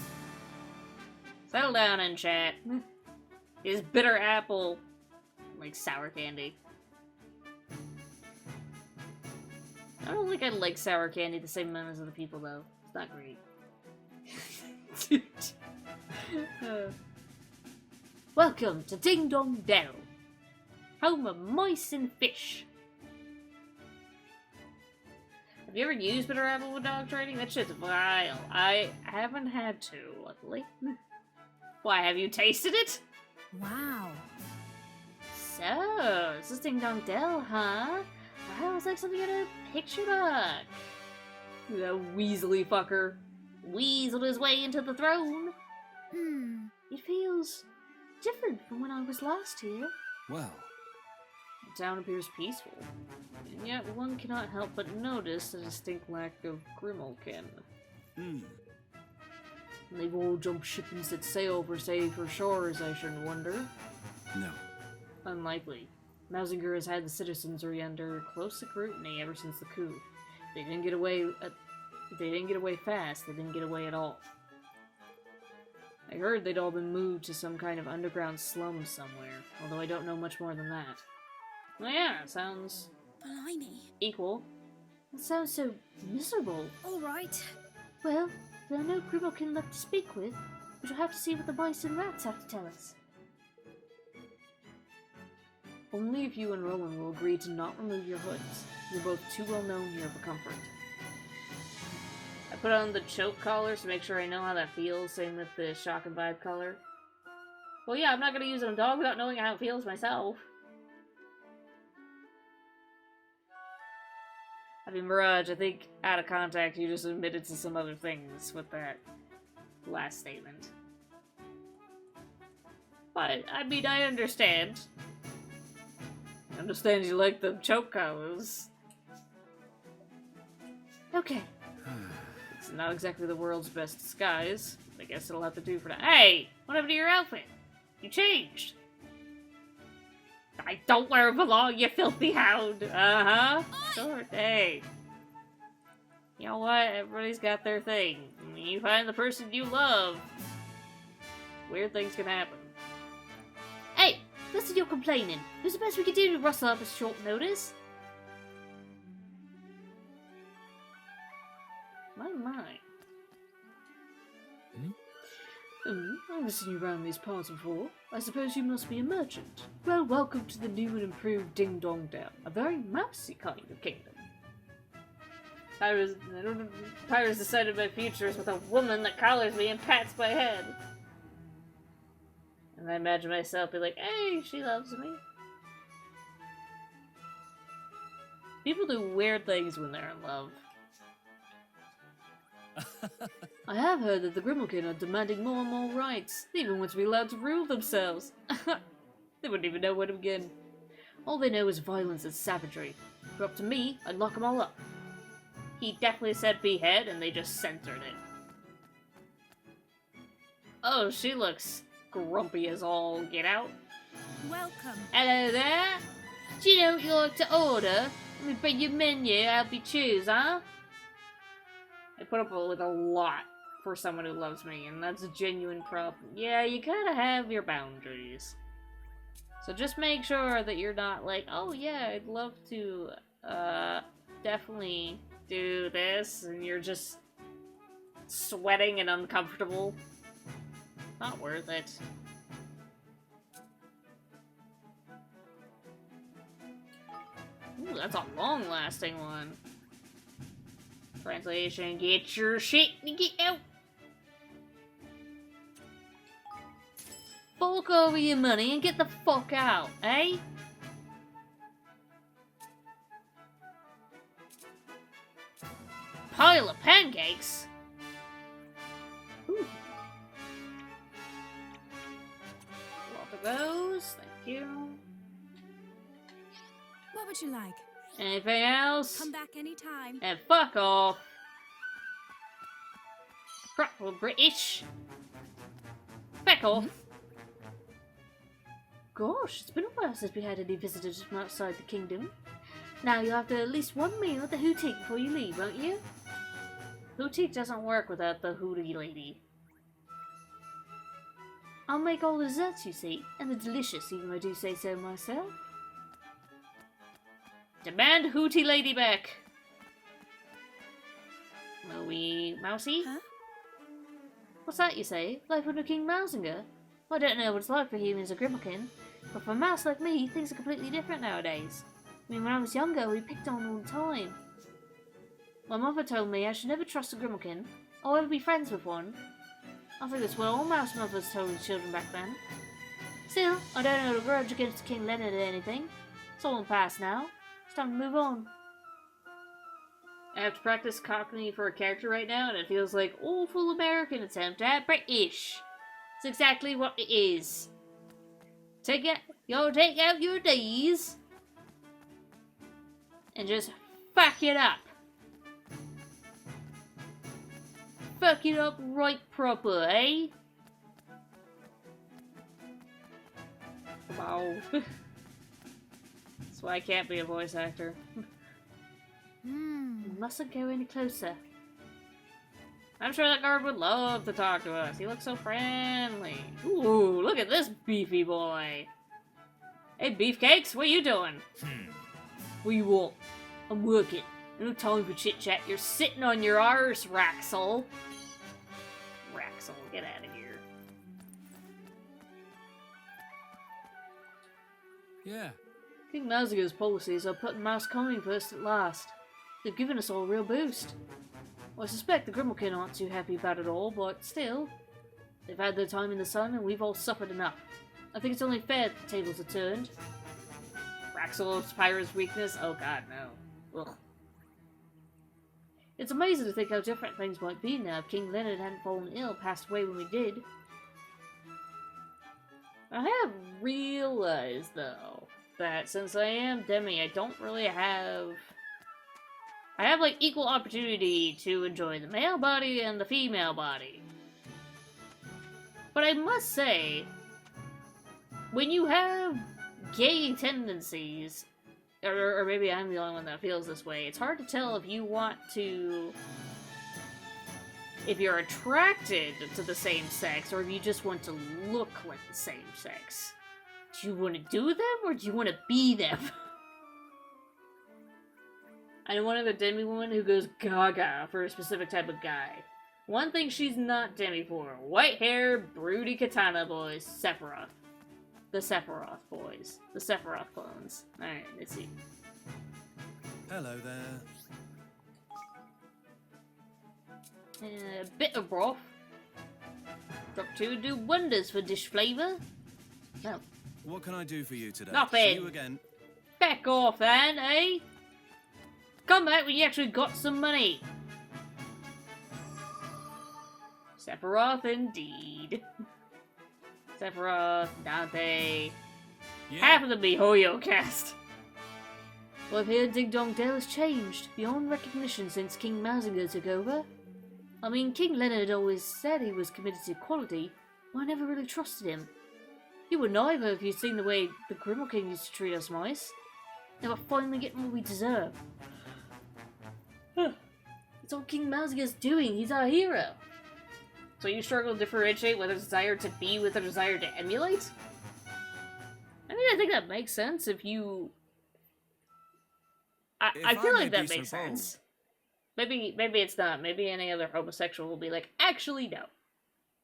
Settle down in chat. Is bitter apple like sour candy? I don't think I like sour candy the same amount as other people, though. It's not great. Welcome to Ding Dong Dell, home of mice and fish. Have you ever used bitter apple with dog training? That shit's vile. I haven't had to, luckily. Why, have you tasted it? Wow. So, this is Ding Dong Dell, huh? Wow, it's like something in a picture book. That weaselly fucker weaseled his way into the throne. It feels different from when I was last here. Well, The town appears peaceful, and yet one cannot help but notice a distinct lack of grimalkin. They've all jumped shippings that sail for safer shores, I shouldn't wonder. no. Unlikely. Mausinger has had the citizenry under close scrutiny ever since the coup. They didn't get away fast, they didn't get away at all. I heard they'd all been moved to some kind of underground slum somewhere, although I don't know much more than that. Well, yeah, it sounds... Blimey. equal. It sounds so miserable. All right. Well, there are no grimalkin left to speak with. We shall have to see what the mice and rats have to tell us. Only if you and Rowan will agree to not remove your hoods. You're both too well known here for comfort. I put on the choke collar to make sure I know how that feels, same with the shock and vibe color. Well, yeah, I'm not gonna use it on a dog without knowing how it feels myself. I mean, Mirage, I think out of contact you just admitted to some other things with that last statement. But, I mean, I understand. I understand you like the choke collars. Okay. It's not exactly the world's best disguise. I guess it'll have to do for now. Hey! What happened to your outfit? You changed. I don't wear it for long, you filthy hound. Uh-huh. Sure. Hey. You know what? Everybody's got their thing. When you find the person you love, weird things can happen. Hey! Listen, you're complaining. Who's the best we could do to rustle up a short notice? My. I've seen you around these parts before. I suppose you must be a merchant. Well, welcome to the new and improved Ding Dong Dell, a very mousy kind of kingdom. Pyra's decided my future is with a woman that collars me and pats my head. And I imagine myself be like, hey, she loves me. People do weird things when they're in love. I have heard that the Grimalkin are demanding more and more rights. They even want to be allowed to rule themselves. They wouldn't even know where to begin. All they know is violence and savagery. If it were up to me, I'd lock them all up. He definitely said behead, and they just censored it. Oh, she looks grumpy as all get out. Welcome. Hello there. Do you know what you like to order? Let me bring your menu, help you choose, huh? I put up with a lot for someone who loves me, and that's a genuine problem. Yeah, you gotta have your boundaries. So just make sure that you're not like, oh yeah, I'd love to, definitely do this, and you're just sweating and uncomfortable. Not worth it. Ooh, that's a long-lasting one. Translation, get your shit and get out! Fork over your money and get the fuck out, eh? Pile of pancakes? Ooh. Lot of those, thank you. What would you like? Anything else? Come back anytime. And fuck off. Proper British. Back off. Gosh, it's been a while since we had any visitors from outside the kingdom. Now you'll have to at least one meal at the Hootique before you leave, won't you? Hootique doesn't work without the Hootie lady. I'll make all the desserts, you see, and they're delicious, even though I do say so myself. Demand Hootie lady back! Mousy? Huh? What's that you say? Life under King Mousinger? Well, I don't know what it's like for humans or Grimalkin, but for a mouse like me, things are completely different nowadays. I mean, when I was younger, we picked on all the time. My mother told me I should never trust a Grimalkin, or ever be friends with one. I think that's what all mouse mothers told the children back then. Still, I don't hold a grudge against King Leonard or anything. It's all in the past now. It's time to move on. I have to practice Cockney for a character right now, and it feels like awful American attempt at British. It's exactly what it is. Take out your D's and just fuck it up. Fuck it up right proper, eh? Wow. That's why I can't be a voice actor. You mustn't go any closer. I'm sure that guard would love to talk to us. He looks so friendly. Ooh, look at this beefy boy. Hey, Beefcakes, what are you doing? What you want? I'm working. No time for chit-chat. You're sitting on your arse, Raxel. Raxel, get out of here. Yeah. King Mousinger's policies are putting mouse calming first at last. They've given us all a real boost. Well, I suspect the Grimalkin aren't too happy about it all, but still. They've had their time in the sun and we've all suffered enough. I think it's only fair that the tables are turned. Raxel loves Pyra's weakness? Oh god, no. Ugh. It's amazing to think how different things might be now if King Leonard hadn't fallen ill, passed away when we did. I have realized, though, that since I am Demi, I don't really have... I have, like, equal opportunity to enjoy the male body and the female body. But I must say, when you have gay tendencies, or maybe I'm the only one that feels this way, it's hard to tell if you want to... if you're attracted to the same sex, or if you just want to look like the same sex. Do you want to do them, or do you want to be them? I know one other demi woman who goes gaga for a specific type of guy. One thing she's not demi for: white hair, broody katana boys, Sephiroth. The Sephiroth boys. The Sephiroth clones. Alright, let's see. Hello there. A bit of broth. Drop 2 do wonders for dish flavour. No. What can I do for you today? Nothing. See you again. Back off then, eh? Come back when you actually got some money. Sephiroth indeed. Sephiroth, Dante. Yeah. Half of the MiHoYo cast. Well, I've heard Ding Dong Dale has changed beyond recognition since King Mazinger took over. I mean, King Leonard always said he was committed to equality, but I never really trusted him. You wouldn't either if you'd seen the way the Grimmel King used to treat us mice. Now we're finally getting what we deserve. It's all King Mazinger's doing, he's our hero. So you struggle to differentiate whether desire to be with a desire to emulate? I mean, I think that makes sense if you... I feel like that makes sense. Maybe it's not. Maybe any other homosexual will be like, actually, no.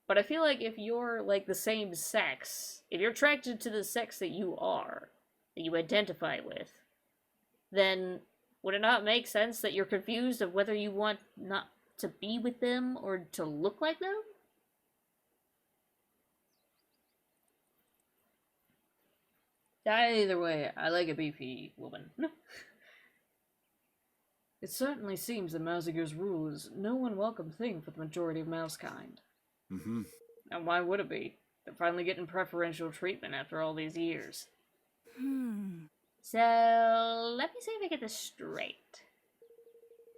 But I feel like if you're, like, the same sex, if you're attracted to the sex that you are, that you identify with, then would it not make sense that you're confused of whether you want not to be with them or to look like them? Either way, I like a beefy woman. It certainly seems that Mazinger's rule is no unwelcome thing for the majority of mousekind. Mm-hmm. And why would it be? They're finally getting preferential treatment after all these years. So, let me see if I get this straight.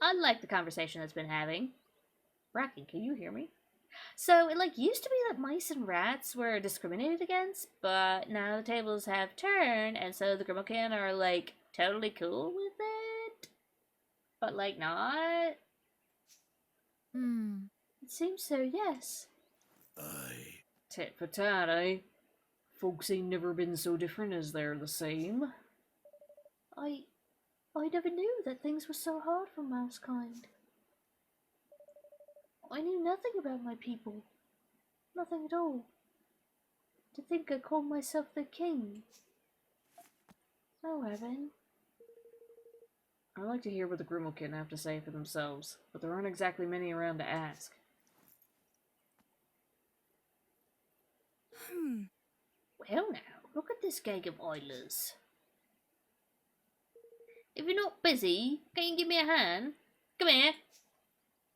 Unlike the conversation that's been having. Rocky, can you hear me? So, it used to be that mice and rats were discriminated against, but now the tables have turned, and so the Grimalkin are, totally cool with it? But, not? It seems so, yes. Aye. Tit for tat, eh? Folks ain't never been so different as they're the same. I never knew that things were so hard for mousekind. I knew nothing about my people. Nothing at all. To think I called myself the king. Oh, Evan. I like to hear what the Grimalkin have to say for themselves, but there aren't exactly many around to ask. Well now, look at this gang of idlers. If you're not busy, can you give me a hand? Come here.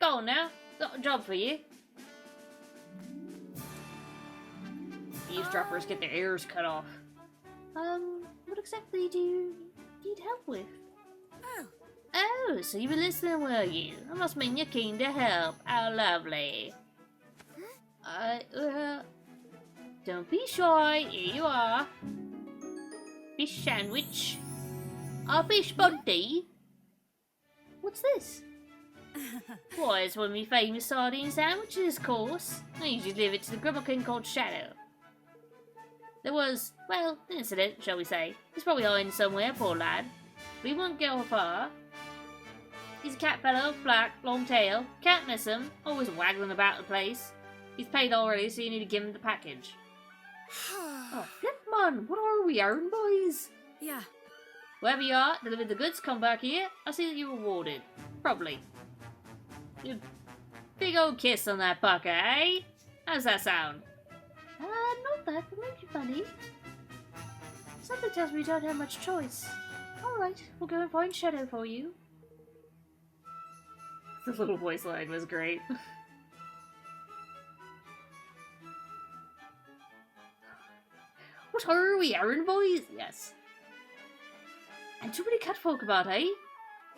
Go on now. Got a job for you. Eavesdroppers get their ears cut off. What exactly do you need help with? Oh, so you were listening, were you? That must mean you're keen to help. How lovely. Don't be shy. Here you are. Fish sandwich. A fish body. What's this? Why, it's one of my famous sardine sandwiches, of course. I usually leave it to the Grimalkin called Shadow. There was, well, an incident, shall we say. He's probably hiding somewhere, poor lad. But he won't go far. He's a cat fellow, black, long tail. Can't miss him. Always waggling about the place. He's paid already, so you need to give him the package. Oh, flip man, what are we, errand boys? Yeah. Wherever you are, deliver the goods, come back here. I'll see that you're rewarded. Probably. You big old kiss on that pucker, eh? How's that sound? Not bad, but maybe funny. Something tells me you don't have much choice. Alright, we'll go and find Shadow for you. The little voice line was great. What are we, errand boys? Yes. And too many catfolk about, eh?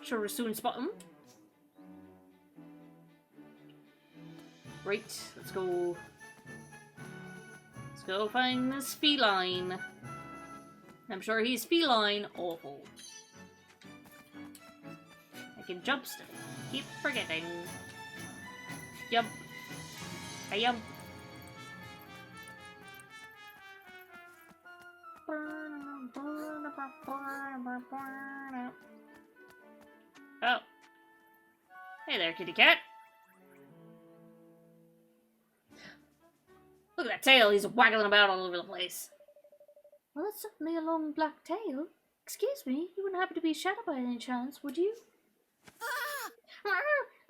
Sure we'll soon spot them. Right, let's go. Let's go find this feline. I'm sure he's feline awful. I can jump still. Keep forgetting. Jump. I jump. Hey there, kitty cat. Look at that tail, he's waggling about all over the place. Well, that's certainly a long black tail. Excuse me, you wouldn't happen to be a shadow by any chance, would you? Ah!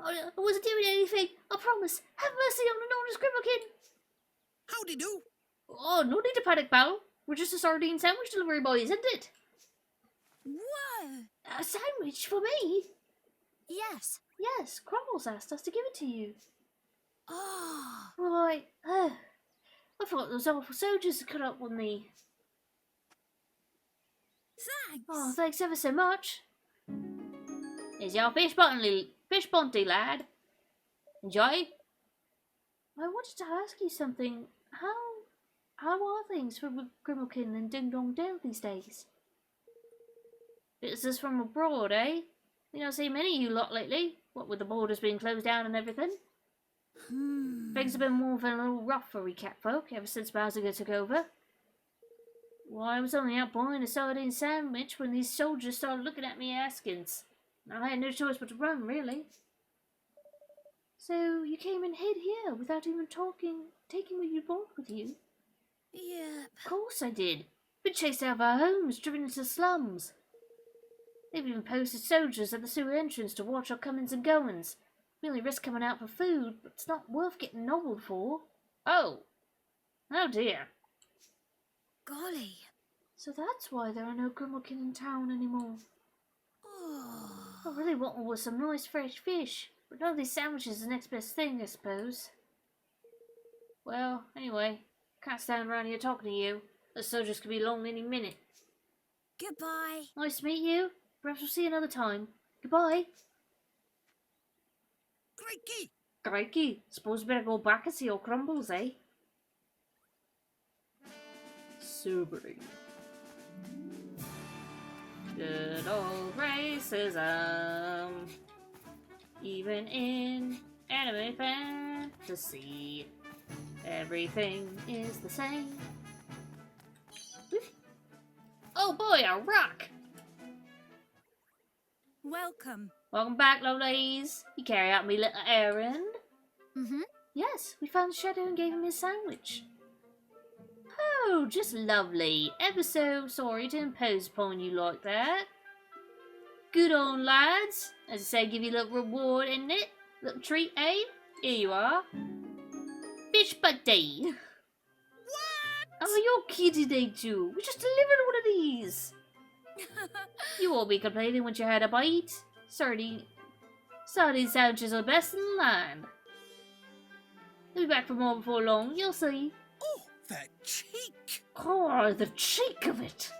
I wasn't doing anything, I promise. Have mercy on an honest Grimalkin. Howdy do. Oh, no need to panic, pal. We're just a sardine sandwich delivery boy, isn't it? Whoa! A sandwich for me? Yes. Yes, Crumbles asked us to give it to you. Oh. Right. I thought those awful soldiers had cut up with me. Thanks. Oh, thanks ever so much. Here's your fish bounty, lad. Enjoy. I wanted to ask you something. How are things for Grimalkin and Ding Dong Dale these days? Visitors from abroad, eh? We don't see many of you lot lately, what with the borders being closed down and everything. Things have been moving a little rough for we cat folk ever since Bowser took over. Well, I was only out buying a sardine sandwich when these soldiers started looking at me askance. I had no choice but to run, really. So, you came and hid here without even taking what you brought with you? Yep. Of course I did. Been chased out of our homes, driven into the slums. They've even posted soldiers at the sewer entrance to watch our comings and goings. We only risk coming out for food, but it's not worth getting nobbled for. Oh. Oh dear. Golly. So that's why there are no Grimalkin in town anymore. Oh. I really wanted was some nice fresh fish, but none of these sandwiches is the next best thing, I suppose. Well, anyway, can't stand around here talking to you. The soldiers could be along any minute. Goodbye. Nice to meet you. Perhaps we'll see you another time. Goodbye. Crikey! Crikey, suppose we better go back and see old Crumbles, eh? Sobering. Good old racism. Even in anime fantasy, everything is the same. Oh boy, a rock! Welcome. Welcome back, lovelies. You carry out me little errand? Mm-hmm. Yes, we found Shadow and gave him his sandwich. Oh, just lovely. Ever so sorry to impose upon you like that. Good on, lads. As I say, give you a little reward, isn't it? Little treat, eh? Here you are. Fish buddy. What? Oh, you're kidding, ain't you? We just delivered one of these. You won't be complaining once you had a bite. Sardine sandwiches are the best in the land. They'll be back for more before long, you'll see. Oh, the cheek! Oh, the cheek of it!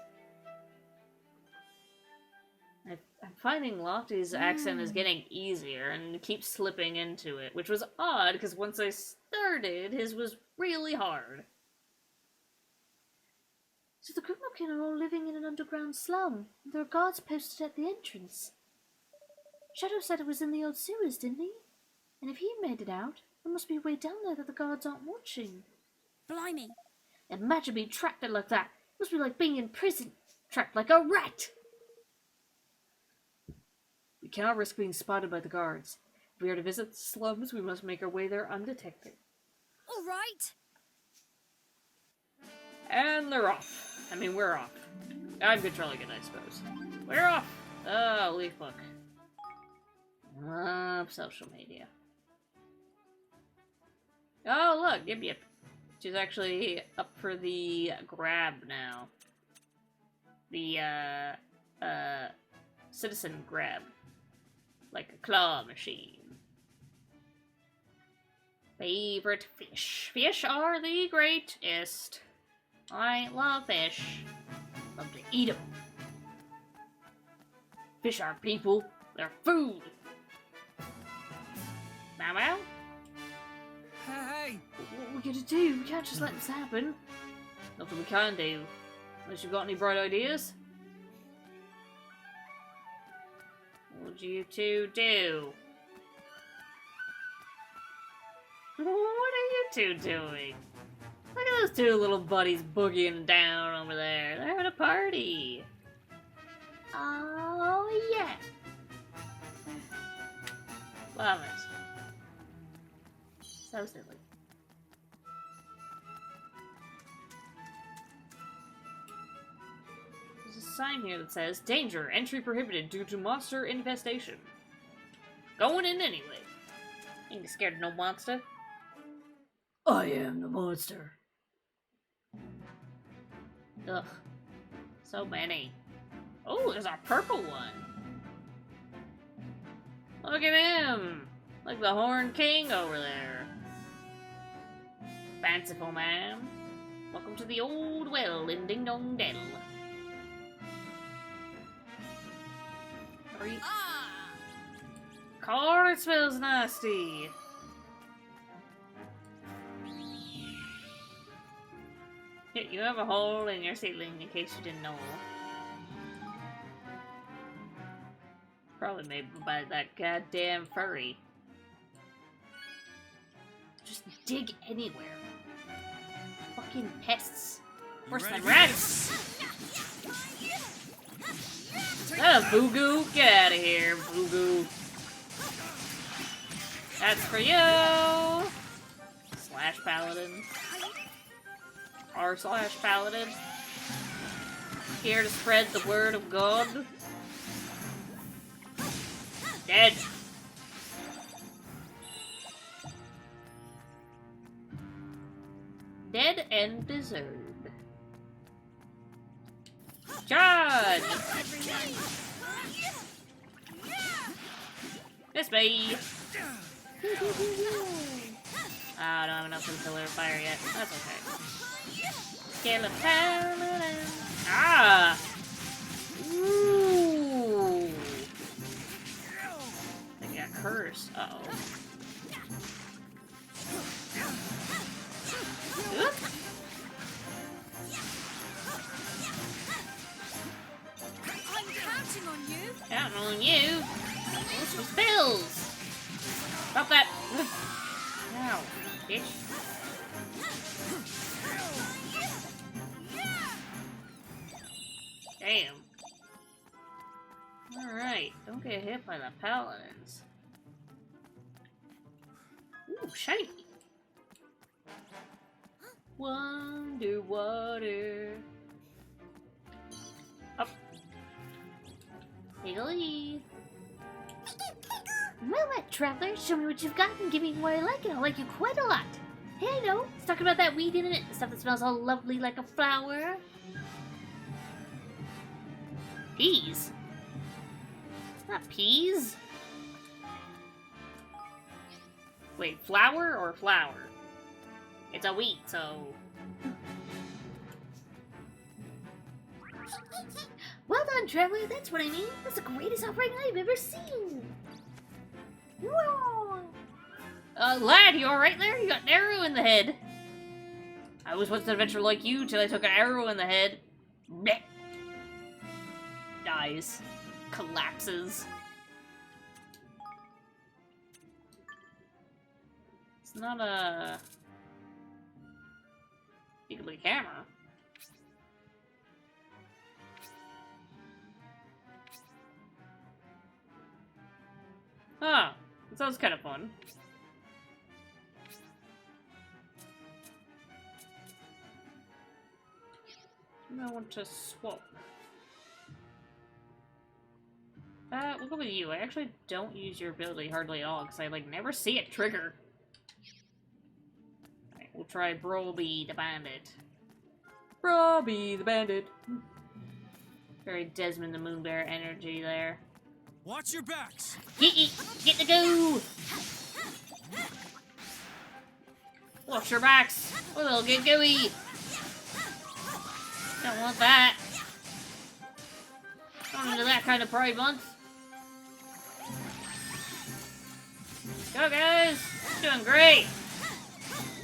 I'm finding Lofty's accent is getting easier and keeps slipping into it, which was odd because once I started, his was really hard. So the Grimalkin are all living in an underground slum, and there are guards posted at the entrance. Shadow said it was in the old sewers, didn't he? And if he made it out, there must be a way down there that the guards aren't watching. Blimey. Imagine being trapped there like that. It must be like being in prison, trapped like a rat. We cannot risk being spotted by the guards. If we are to visit the slums, we must make our way there undetected. All right. And they're off. I mean, we're off. I'm controlling it, I suppose. We're off! Oh, leaf book. Social media. Oh, look, Yip. She's actually up for the grab now. The, citizen grab. Like a claw machine. Favorite fish. Fish are the greatest. I love fish. Love to eat them. Fish are people. They're food. Now, Hey! what are we gonna do? We can't just let this happen. Nothing we can do. Unless you've got any bright ideas. What would you two do? What are you two doing? Look at those two little buddies boogieing down over there. They're having a party. Oh, yeah. Love it. So silly. There's a sign here that says, "Danger! Entry prohibited due to monster infestation." Going in anyway. Ain't scared of no monster. I am the monster. Ugh. So many. Oh, there's a purple one. Look at him! Like the Horned King over there. Fanciful man. Welcome to the old well in Ding Dong Dell. Are you... Car, it smells nasty. You have a hole in your ceiling, in case you didn't know. Probably made by that goddamn furry. Just dig anywhere. Fucking pests. Worse than rats. Oh, Boo-Goo. Get out of here, Boo-Goo. That's for you. Slash Paladin. R/Paladin. Here to spread the word of God. Dead. Dead and deserved. Charge! Miss me! I don't have enough for the Pillar of Fire yet. That's okay. Kill a paladin. Ah! Ooh! I got cursed. Uh-oh. Oop. I'm counting on you. Counting on you. What's with spills? Stop that. Ow, bitch. Damn. Alright, don't get hit by the paladins. Ooh, shiny. Underwater. Up. Higgly. Well, met, traveler, show me what you've got and give me what I like, and I'll like you quite a lot. Hey, I know. It's talking about that weed in it, the stuff that smells all lovely like a flower. Peas? It's not peas. Wait, flower or flower? It's a wheat, so... Well done, traveler. That's what I mean. That's the greatest offering I've ever seen. Whoa! Lad, you alright there? You got an arrow in the head. I was once an adventurer like you till I took an arrow in the head. Blech. Dies. Collapses. It's not a... giggly camera. Huh. That sounds kind of fun. I want to swap. We'll go with you. I actually don't use your ability hardly at all, because I, like, never see it trigger. Alright, we'll try Broby the Bandit. Broby the Bandit. Very Desmond the Moonbear energy there. Watch your backs! Get to go! Watch your backs, or they'll get gooey. Don't want that. Not into that kind of Pride Month. Go, guys! Doing great!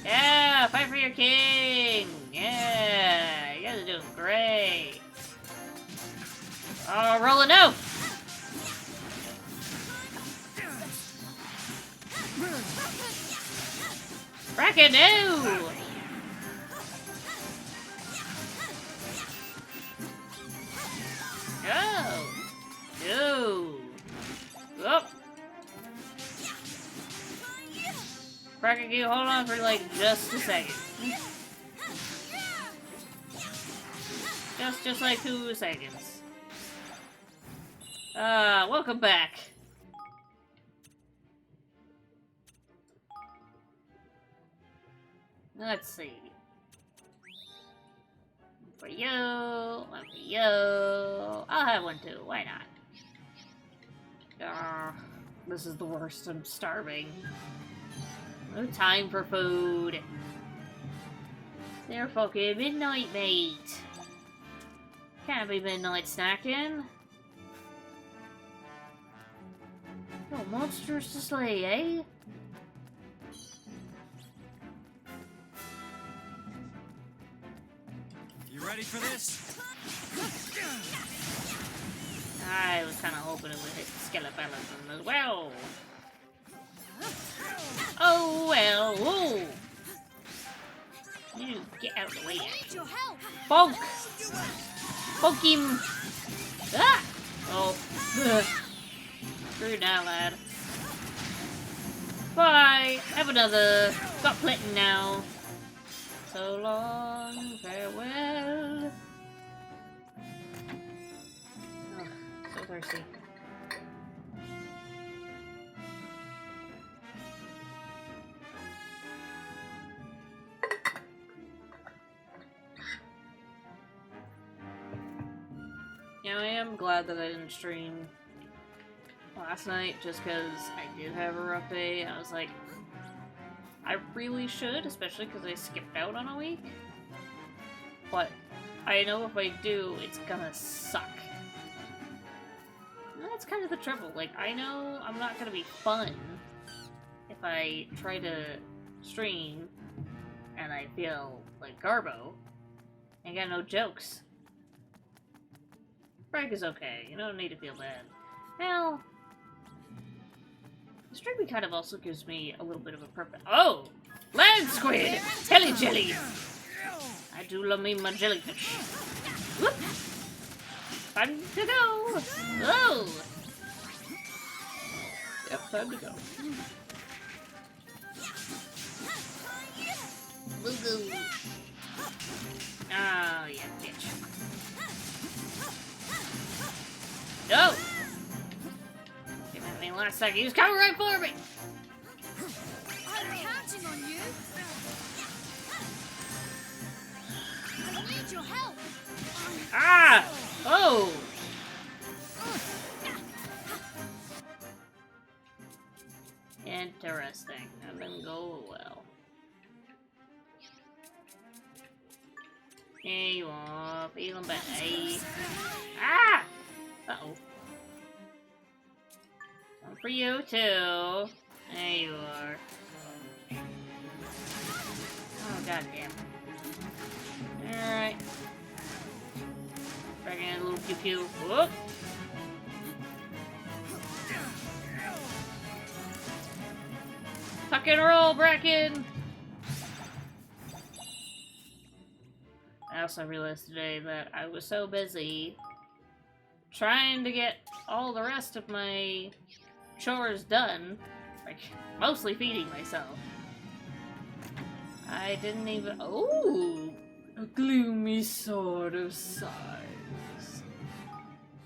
Yeah, fight for your king! Yeah, you guys are doing great. Oh, roll a no! Bracket, no! Go! Go! Up! Bracken, can you hold on for like just a second? Just like 2 seconds. Welcome back. Let's see. For you, one for you. I'll have one too, why not? This is the worst, I'm starving. No time for food. They're fucking midnight, mate. Can't be midnight snacking. No monsters to slay, eh? You ready for this? I was kind of hoping it would hit Skeleton as well. Oh well, whoa! You get out of the way. Bonk! Bonk him! Ah! Oh. Screw now, lad. Bye! Have another. Got plenty now. So long, farewell. Oh, so thirsty. Yeah, I am glad that I didn't stream last night, just because I did have a rough day. I was like, I really should, especially because I skipped out on a week. But I know if I do, it's gonna suck. And that's kind of the trouble. Like, I know I'm not gonna be fun if I try to stream and I feel like Garbo and got no jokes. Frank is okay. You don't need to feel bad. Well, streaming kind of also gives me a little bit of a purpose. Oh! Land squid! Telly jelly! I do love me my jellyfish. Whoop! Time to go! Oh! Yep, time to go. We'll go. Oh, yeah, bitch. No! Give me last second. He was coming right for me! I'm counting on you. I need your help. Ah! Oh! Interesting. That didn't go well. Here you are. Feeling better. Ah! Uh-oh. One for you, too. There you are. Oh, goddamn. Alright. Bring in a little pew-pew. Whoop! Tuck and roll, Bracken! I also realized today that I was so busy trying to get all the rest of my chores done, like, mostly feeding myself. I didn't even— oh! A gloomy sort of size.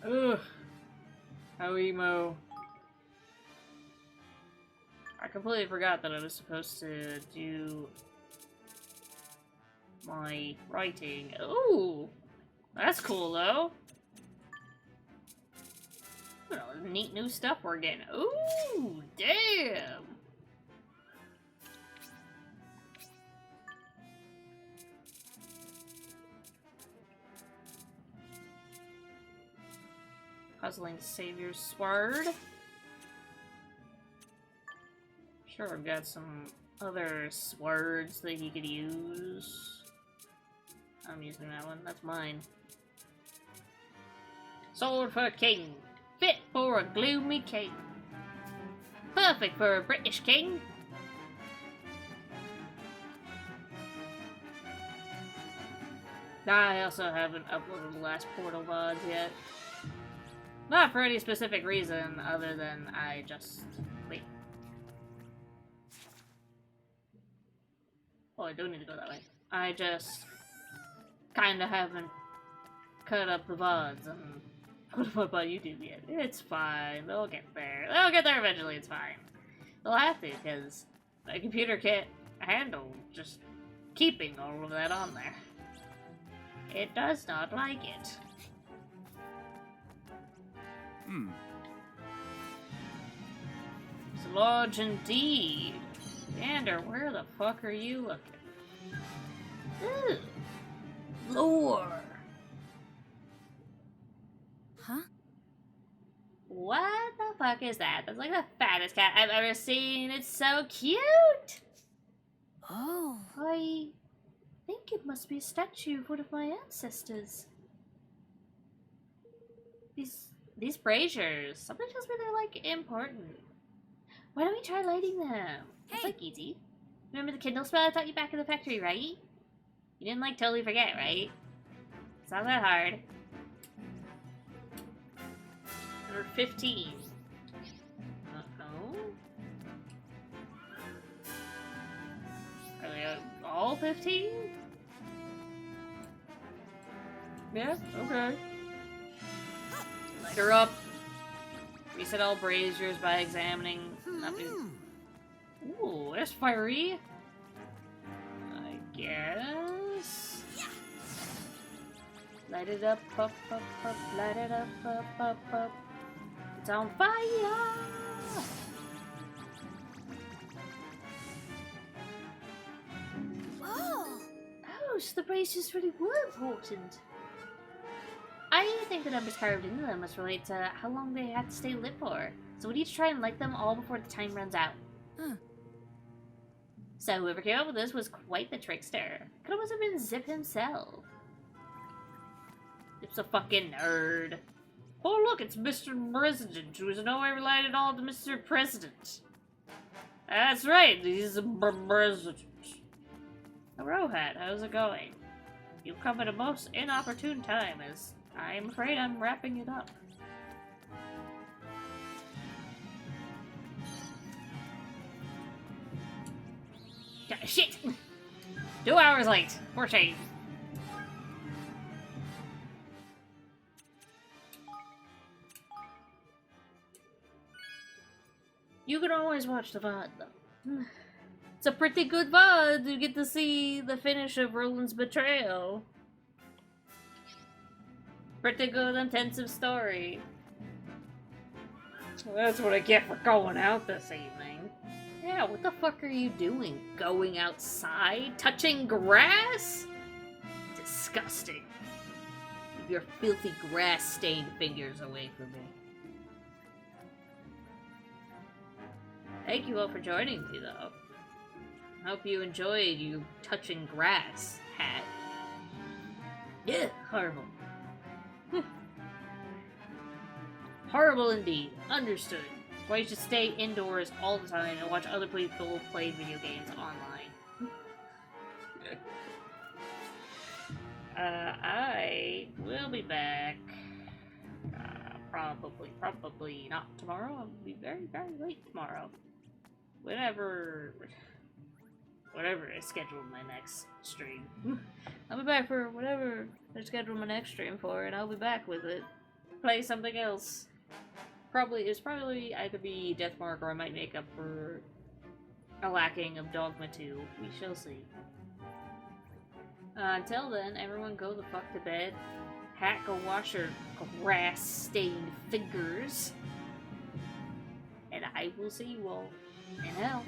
Ugh. How emo. I completely forgot that I was supposed to do my writing. Ooh! That's cool, though. Look at all the neat new stuff we're getting. Ooh! Damn! Puzzling Savior's Sword. Sure, I've got some other swords that he could use. I'm using that one. That's mine. Sword for a king. Fit for a gloomy king. Perfect for a British king. I also haven't uploaded the last Portal VODs yet. Not for any specific reason other than I just— wait. Oh, I do need to go that way. I just kinda haven't cut up the VODs and put them up on YouTube yet. It's fine. They'll get there. They'll get there eventually. It's fine. They'll have to, because my computer can't handle just keeping all of that on there. It does not like it. It's large indeed. Xander, where the fuck are you looking? Ooh. Lore. Huh? What the fuck is that? That's like the fattest cat I've ever seen. It's so cute. Oh. I think it must be a statue of one of my ancestors. These braziers. Something tells me they're like important. Why don't we try lighting them? It's like easy. Remember the Kindle spell I taught you back in the factory, right? You didn't like totally forget, right? It's not that hard. Number 15. Uh-oh. Are they all 15? Yeah, okay. Light her up. Reset all braziers by examining nothing. Ooh, there's fiery. I guess. Light it up, up, up, up. Light it up, up, up, up. It's on fire! Oh. Oh, so the braziers really were important. I think the numbers carved into them must relate to how long they had to stay lit for. So we need to try and light them all before the time runs out. Huh. So whoever came up with this was quite the trickster. Could almost have been Zip himself. Zip's a fucking nerd. Oh look, it's Mr. President, who is in no way related at all to Mr. President. That's right, he's a president. Rowhat, how's it going? You've come at a most inopportune time, as I'm afraid I'm wrapping it up. Shit! 2 hours late. Poor shame. You can always watch the VOD, though. It's a pretty good VOD. You get to see the finish of Roland's betrayal. Pretty good, intensive story. Well, that's what I get for going out this evening. Yeah, what the fuck are you doing? Going outside? Touching grass? Disgusting. Keep your filthy grass-stained fingers away from me. Thank you all for joining me, though. Hope you enjoyed you touching grass, hat. Yeah, horrible. Horrible indeed. Understood. Why you should stay indoors all the time and watch other people play video games online. I will be back. Probably not tomorrow. I'll be very, very late tomorrow. Whatever I schedule my next stream. I'll be back for whatever I schedule my next stream for, and I'll be back with it. Play something else. It's probably either be Deathmark or I might make up for a lacking of Dogma 2. We shall see. Until then, everyone go the fuck to bed. Hat, go wash your grass-stained fingers. And I will see you all in hell.